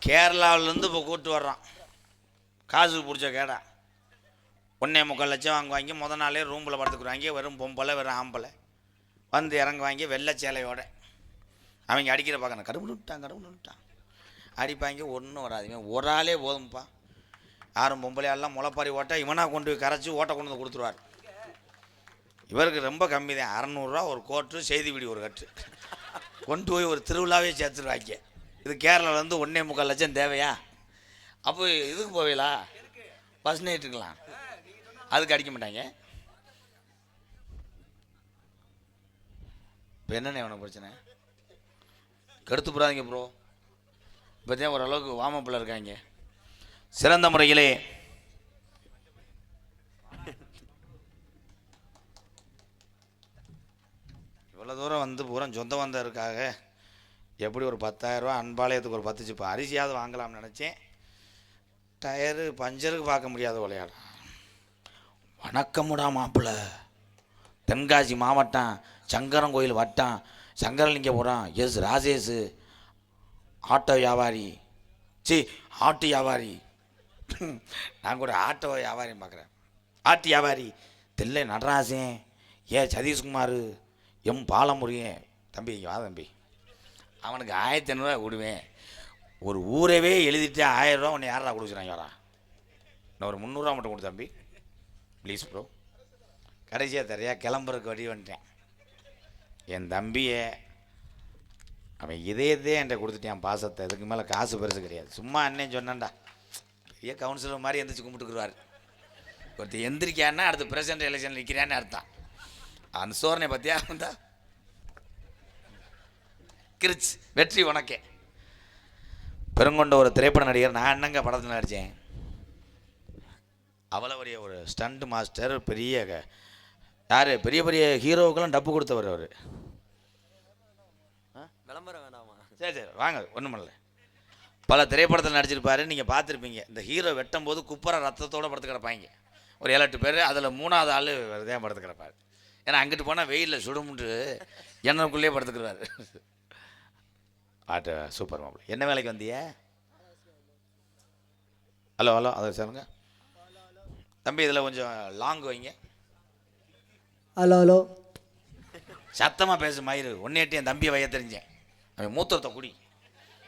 கேரளாவிலேருந்து இப்போ கூப்பிட்டு வர்றான். காசுக்கு பிடிச்ச கேடா 1.25 லட்சம் வாங்குவாங்க. முதல் நாளே ரூமில் படுத்துக்குறாங்க. வெறும் பொம்பளை வெறும் ஆம்பளை வந்து இறங்குவாங்க வெள்ளை சேலையோட. அவங்க அடிக்கிற பார்க்கணும். கடவுள் விட்டான் அடிப்பாங்க. ஒன்றும் வராதுங்க. ஒரு ஆளே போதும்ப்பா. யாரும் பொம்பளையாலாம் முளைப்பாரி ஓட்ட இவனாக கொண்டு போய் கரைச்சி ஓட்ட கொண்டு வந்து கொடுத்துருவார். இவருக்கு ரொம்ப கம்மி தான். 600 ரூபா ஒரு கோட்டு செய்தி வீடி ஒரு கட்டு கொண்டு போய் ஒரு திருவிழாவே சேர்த்துருவாங்க. இது கேரளாவிலேருந்து 1.25 லட்சம் தேவையா? அப்போ இதுக்கு போவீங்களா? பஸ் நைட்டுக்கலாம். அதுக்கு அடிக்க மாட்டாங்க. இப்போ என்னென்ன உனக்கு பிரச்சனை? கெடுத்து போடாதீங்க ப்ரோ. இப்போ தான் ஓரளவுக்கு வாமப்பில் இருக்காங்க. சிறந்த முறையிலே இவ்வளோ தூரம் வந்து பூரா சொந்த வந்ததுக்காக எப்படி ஒரு 10,000 ரூபா அன்பாலயத்துக்கு ஒரு 10 சிப்பா அரிசியாவது வாங்கலாம்னு நினச்சேன். டயரு பஞ்சருக்கு பார்க்க முடியாத விளையாட. வணக்கமுடா மாப்பிள்ள. தென்காசி மாவட்டம் சங்கரங்கோயில் வட்டம் சங்கரலிங்கபுரம் எஸ் ராஜேஷ் ஆட்டோ வியாபாரி. ஆட்டு வியாபாரி. நான் கூட ஆட்டோ வியாபாரியும் பார்க்குறேன். ஆட்டு வியாபாரி தில்லை நடராசன் ஏ சதீஷ்குமார் எம் பாலமுருகன். தம்பி வா தம்பி. அவனுக்கு 1500 கொடுவேன். ஒரு ஊரவே எழுதிட்டு 1000 ரூபா உன்னை யாரா கொடுக்குறாங்க யாரா? நான் ஒரு 300 ரூபா மட்டும் கொடு தம்பி ப்ளீஸ் ப்ரோ. கடைசியாக தரையா கிளம்புறதுக்கு வழி வந்துட்டேன். என் தம்பியை அவன் இதயத்தே என்கிட்ட கொடுத்துட்டான் பாசத்தை. இதுக்கு மேலே காசு பெருசு கிடையாது. சும்மா அண்ணன் சொன்னான்டா. பெரிய கவுன்சிலர் மாதிரி எந்திரிச்சு கும்பிட்டுக்குருவார். ஒருத்தர் எந்திரிக்கான்னா அடுத்து பிரசிடென்ட் எலெக்ஷன் நிற்கிறான்னு அர்த்தம். அந்த சோரனை பற்றியா இருந்தா கிரிச் வெற்றி உனக்கே. பெருங்கொண்ட ஒரு திரைப்பட நடிகர். நான் என்னங்க படத்தில் நடித்தேன். அவ்வளோ பெரிய ஒரு ஸ்டண்ட் மாஸ்டர். பெரிய யார் பெரிய பெரிய ஹீரோவுக்கெல்லாம் டப்பு கொடுத்தவர் அவர். விளம்பரம் வேணாமா? சரி சரி வாங்க, ஒன்றும் பண்ணல. பல திரைப்படத்தில் நடிச்சிருப்பாரு, நீங்கள் பார்த்துருப்பீங்க. இந்த ஹீரோ வெட்டும் போது குப்பரை ரத்தத்தோடு படுத்து கிடப்பாங்க. ஒரு 7-8 பேர், அதில் 3வது ஆள் தான் படுத்து கிடப்பார். ஏன்னா அங்கிட்டு போனால் வெயிலில் சுடுமுட்டு என்னக்குள்ளேயே படுத்துக்கிறாரு. ஆட்ட சூப்பர் மாப்பிள்ள. என்ன வேலைக்கு வந்திய? ஹலோ ஹலோ, அதை சொல்லுங்க தம்பி. இதில் கொஞ்சம் லாங் வைங்க. ஹலோ ஹலோ, சத்தமாக பேசு மயிறு. 1-8 என் தம்பியை வைய தெரிஞ்சேன். அவன் மூத்திரத்தை குடி.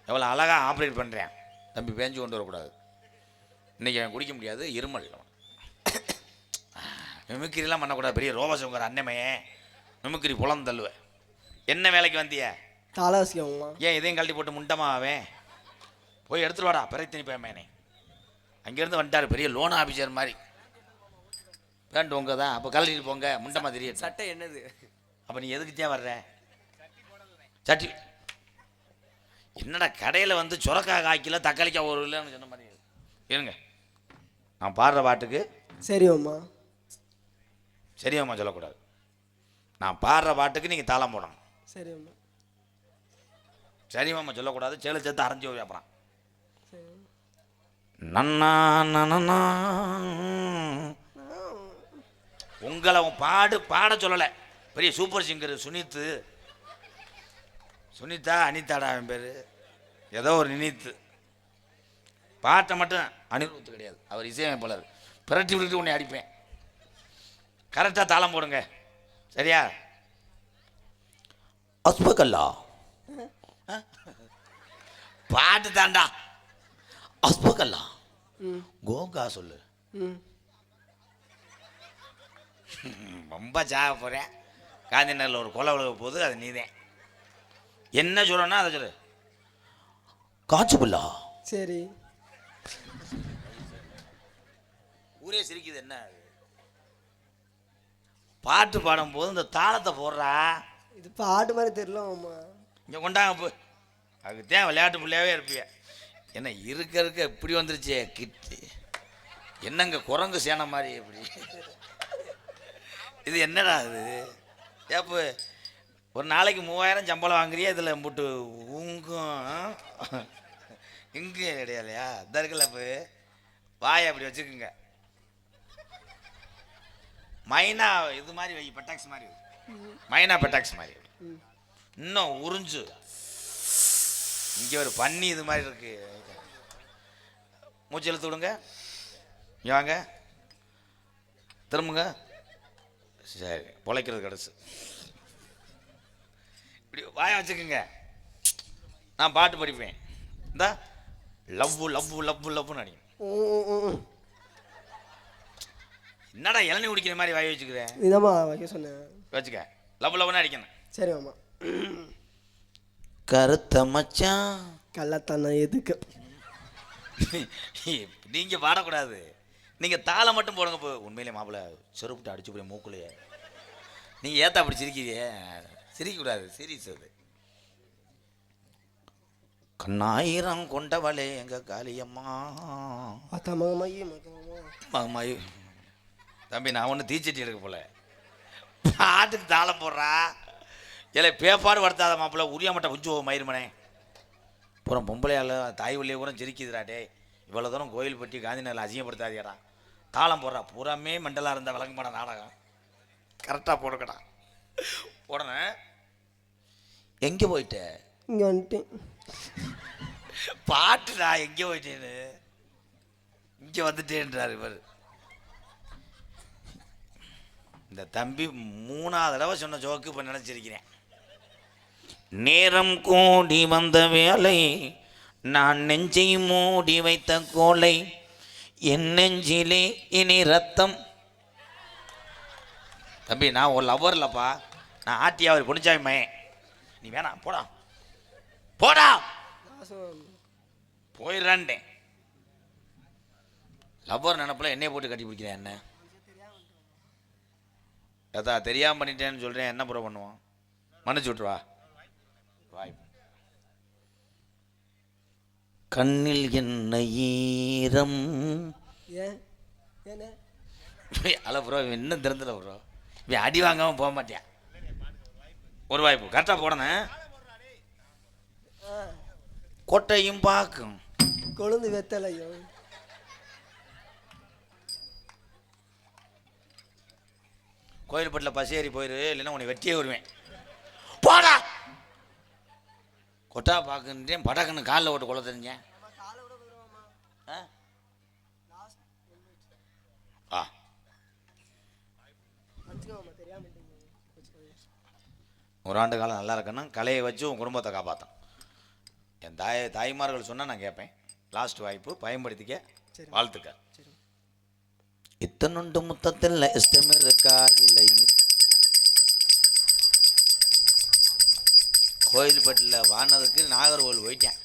எவ்வளோ அழகாக ஆப்ரேட் பண்ணுறேன். தம்பி பேஞ்சு கொண்டு வரக்கூடாது. இன்றைக்கி அவன் குடிக்க முடியாது, இருமல். மிமிக்கிரிலாம் பண்ணக்கூடாது. பெரிய ரோபசங்கர் அன்னமையே மிமிக்கிரி புலம் தள்ளுவேன். என்ன வேலைக்கு வந்திய? தாளாசியம்மா. ஏன் இதையும் கழட்டி போட்டு முண்டமா அவன் போய் எடுத்துட்டு வாடா பிறத்தினி பேமேனே. அங்கேருந்து வந்துட்டார் பெரிய லோன் ஆஃபீஸர் மாதிரி. பேண்ட் உங்க தான். அப்போ கழட்டிட்டு போங்க, முண்டமா தெரியும். சட்டை என்னது? அப்போ நீ எதுக்கு தான் வர்ற? சட்டி என்னடா கடையில் வந்து சுரக்காய் காய்க்கல தக்காளிக்காய் ஒரு இல்லைன்னு சொன்ன மாதிரி இருங்க. நான் பாடுற பாட்டுக்கு சரியம்மா. சரியம்மா சொல்லக்கூடாது. நான் பாடுற பாட்டுக்கு நீங்கள் தாளம் போடணும். சரியம்மா. சரிம்மா சொல்லக்கூடாது. சேலு சேர்த்து அரைஞ்சி போய் அப்புறம் நன்னா நன்னா. உங்களை பாட சொல்லலை. பெரிய சூப்பர் சிங்கர் சுனிதா அனிதாடா அவன் பேர். ஏதோ ஒரு நினைத்து பாட்டை மட்டும் அனிருத்து கிடையாது. அவர் இசையமைப்பாளர். பிரட்டி விட்டு உன்னை அடிப்பேன். கரெக்டாக தாளம் போடுங்க. சரியா? அஸ்பகல்லா பாட்டு தாண்டா. அஸ்பகல்லா கோகா சொல்லு. ரொம்ப சாக போகிறேன். காந்தி நகரில் ஒரு கொலை விழுக போகுது, அது நீதேன். என்ன சொல்லணும்னா அதை சொல்லு. காய்ச்சுப்புல்லா. சரி. ஊரே சிரிக்குது. என்ன பாட்டு பாடும்போது இந்த தாளத்தை போடுறா. இது பாட்டு மாதிரி தெரியலம்மா. இங்கே கொண்டாங்க போ. அதுக்கு தேவை விளையாட்டு பிள்ளையாவே இருப்பிய. என்ன இருக்க இப்படி வந்துருச்சே கிட்டு. என்னங்க குரங்கு சேனை மாதிரி எப்படி? இது என்னடா இது? ஏப்பு ஒரு நாளைக்கு 3000 சம்பளம் வாங்குறியா? இதில் போட்டு உங்கும் இங்கு கிடையாதுலையா? இந்த இருக்குல்ல இப்போ வாயை அப்படி வச்சுக்குங்க. மைனா இது மாதிரி வை, பெட்டாக்ஸ் மாதிரி. மைனா பெட்டாக்ஸ் மாதிரி. இன்னும் உறிஞ்சு. இங்கே ஒரு பன்னி இது மாதிரி இருக்கு. மூச்சு இழுத்து விடுங்க. இங்கே வாங்க, திரும்புங்க. சரி, பொழைக்கிறது கடைசி. இப்படி வாய வச்சுக்கோங்க. நான் பாட்டு படிப்பேன். இந்த லவ்வு லவ்வு லவ்வு லவ்வுன்னு அடிக்கும். என்னடா இளநீ குடிக்கிற மாதிரி வாய வச்சுக்கிறேன். இதம்மா வைக்க சொன்னேன். வச்சுக்க. லவ் லவ்னு அடிக்கணும். சரி மாமா. கருத்த மச்சான் கள்ளத்தான எதுக்கு? நீங்க பாடக்கூடாது. நீங்க தாளம் மட்டும் போடுங்க. இப்போ உண்மையிலே மாப்பிள்ள செருப்புட்டு அடிச்சு போய் மூக்குலையே. நீங்க ஏத்தா அப்படி சிரிக்கிறீங்க? சிரிக்கக்கூடாது, சீரியஸ் அது. கண்ணாயிரம் கொண்டவளே எங்க காளியம்மா. மகமாயி தம்பி, நான் ஒன்று தீச்சட்டி எடுக்க போல. பாட்டுக்கு தாளம் போடுறா. இல்லை பேப்பாடு வளர்த்தாத மாப்பிள்ள உரியா மட்டும் கொஞ்சம் மயிருமனே. பூரா பொம்பளையால் தாய் வழியை கூட சிரிக்குதுடா. இவ்வளோ தூரம் கோயில்பட்டி காந்தி நகரில் அசிங்கப்படுத்தாதீடா. தாளம் போடுறா. பூராமே மண்டலாக இருந்தால் விளங்கமான நாடகம். கரெக்டாக போடுக்கடா. போடணும். எங்கே போயிட்ட? இங்கே வந்துட்டேன். பாட்டுடா. எங்கே போயிட்டேன்னு இங்கே வந்துட்டேன்றார் இவர். இந்த தம்பி 3வது தடவை சொன்ன ஜோக்கு இப்போ நினச்சிருக்கிறேன். நேரம் கூடி வந்த வேலை, நான் நெஞ்சை மூடி வைத்த கோலை, என் நெஞ்சிலே இனி ரத்தம். தம்பி, நான் ஒரு லவ்வர் இல்லைப்பா. நான் ஆட்டியா ஒரு பொண்ணுச்சாமி மயன். நீ வேணாம், போடா போடா போயிடுறான்ட்டேன். லவ்வர் நினப்பில் என்னைய போட்டு கட்டி பிடிக்கிறேன். என்ன ஏதா தெரியாமல் பண்ணிட்டேன்னு சொல்கிறேன். என்ன புறம் பண்ணுவான்? மன்னிச்சு விட்டுருவா. வாய் கண்ணில் என்ன ஈரம். அல்ல ப்ரோ, இன்னும் திறந்துல ப்ரோ. இவன் அடி வாங்காமல் போக மாட்டியா? ஒரு வாய்ப்பு கரெக்டாக போடணும். கொட்டையும் பார்க்கும். கொழுந்து வெத்தலையோ. கோயில்பட்டில் பஸ் ஏறி போயிரு, இல்லைன்னா உன்னை வெட்டியே வருவேன். போடா. கொட்டா பார்க்குன்றேன், படக்குன்னு காலில் ஓட்டு கொள்ள தெரிஞ்சேன். ஆ ஒரு ஆண்டு காலம் நல்லா இருக்கணும், கலையை வச்சு உன் குடும்பத்தை காப்பாற்றும். என் தாய்மார்கள் சொன்னால் நான் கேட்பேன். லாஸ்ட் வாய்ப்பு பயன்படுத்திக்க. வாழ்த்துக்க. இத்தனுண்டு முத்தத்தில் இஷ்டம் இருக்கா இல்லை? கோயில்பட்டில் வானதுக்கு நாகர்கோவில் போயிட்டேன்.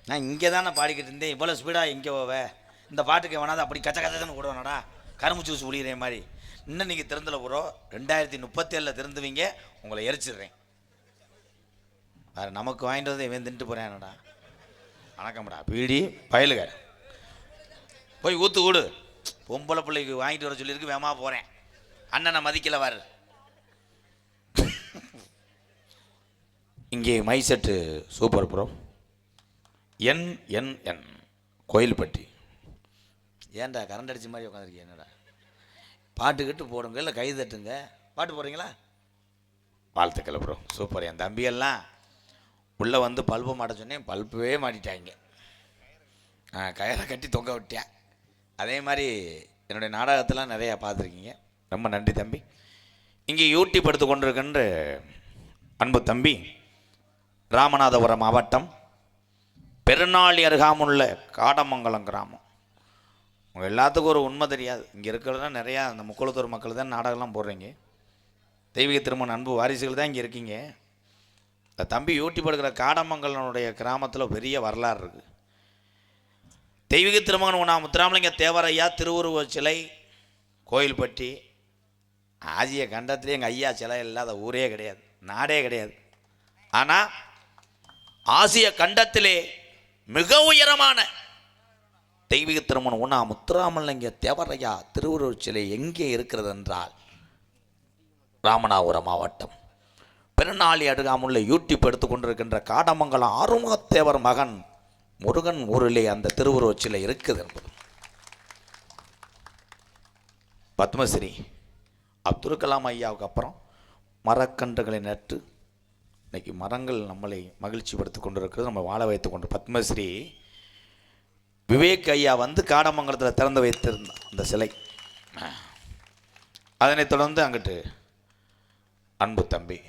நான் இங்கே தானே பாடிக்கிட்டு இருந்தேன். இவ்வளோ ஸ்பீடாக இங்கே போவே? இந்த பாட்டுக்கு வேணாது அப்படி கச்ச கச்சன்னு கூடவேணாடா, கரும்பு ஜூஸ் ஒளிகிற மாதிரி. இன்னும் நீங்கள் திறந்துல போகிறோம், 2037 திறந்துவீங்க, உங்களை எரிச்சிடுறேன். வேறு நமக்கு வாங்கிட்டு வந்து இவன் தின்ட்டு போகிறேன். என்னடா வணக்கம்டா பீடி பயலுக, போய் ஊற்று கூடு. பொம்பளை பிள்ளைக்கு வாங்கிட்டு வர சொல்லியிருக்கு, வேகமாக போகிறேன். அண்ணனை மதிக்கலை வாரு. இங்கே my set super bro. NNN Kovilpatti. ஏன்டா கரண்ட் அடிச்ச மாதிரி உட்காந்துருக்கீங்க? என்னடா பாட்டுக்கிட்டு போடுங்க, இல்லை கை தட்டுங்க. பாட்டு போடுறீங்களா? வாழ்த்துக்கள் ப்ரோ, சூப்பர். என் தம்பியெல்லாம் உள்ளே வந்து பல்பு மாட்ட சொன்னேன், பல்பவே மாட்டிட்டாங்க. கயிறை கட்டி தொங்க விட்டேன். அதே மாதிரி என்னுடைய நாடகத்தெல்லாம் நிறையா பார்த்துருக்கீங்க, ரொம்ப நன்றி தம்பி. இங்கே யூடியூப் எடுத்து கொண்டிருக்கின்ற அன்பு தம்பி, ராமநாதபுரம் மாவட்டம் பெருநாளி அருகாமுள்ள காடமங்கலம் கிராமம். உங்கள் எல்லாத்துக்கும் ஒரு உண்மை தெரியாது, இங்கே இருக்கிறதுனா நிறையா அந்த முக்குளத்தூர் மக்கள் தான் நாடகம்லாம் போடுறீங்க. தெய்வீக திருமண அன்பு வாரிசுகள் தான் இங்கே இருக்கீங்க. இந்த தம்பி யூடியூப் எடுக்கிற காடமங்கலனுடைய கிராமத்தில் பெரிய வரலாறு இருக்குது. தெய்வீக திருமகன் உணா முத்துராமலிங்க தேவரையா திருவுருவ சிலை கோயில்பட்டி. ஆசிய கண்டத்திலே எங்கள் ஐயா சிலை இல்லாத ஊரே கிடையாது, நாடே கிடையாது. ஆனால் ஆசிய கண்டத்திலே மிக உயரமான தெய்வீக திருமணம் உணா முத்துராமலிங்க தேவரையா திருவுருவ சிலை எங்கே இருக்கிறது என்றால் ராமநாதபுரம் மாவட்டம் பெருநாளி அருகாமுள்ள யூடியூப் எடுத்துக்கொண்டிருக்கின்ற காடமங்கலம் ஆறுமுகத்தேவர் மகன் முருகன் ஊரிலே அந்த திருவுருவச் சிலை இருக்குது என்பது. பத்மஸ்ரீ அப்துல் கலாம் ஐயாவுக்கு அப்புறம் மரக்கன்றுகளை நட்டு இன்னைக்கு மரங்கள் நம்மளை மகிழ்ச்சிப்படுத்தி கொண்டிருக்கிறது, நம்ம வாழ வைத்து கொண்டு. பத்மஸ்ரீ விவேக் ஐயா வந்து காடமங்கலத்தில் திறந்து வைத்திருந்தான் அந்த சிலை. அதனைத் தொடர்ந்து அங்கிட்டு அன்பு தம்பி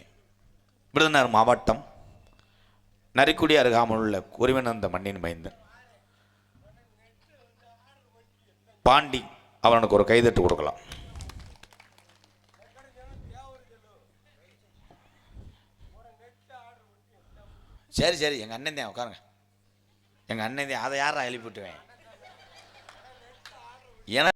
விருதுநகர் மாவட்டம் நரிக்குடி அருகாமல் உள்ள குருவினந்த மண்ணின் மைந்தன் பாண்டி, அவனுக்கு ஒரு கைதட்டு கொடுக்கலாம். சரி சரி, எங்கள் அண்ணன் தான் உட்காருங்க. எங்கள் அண்ணன் தான், அதை யாரா எழுப்பி விட்டுவேன்? ஏன்னா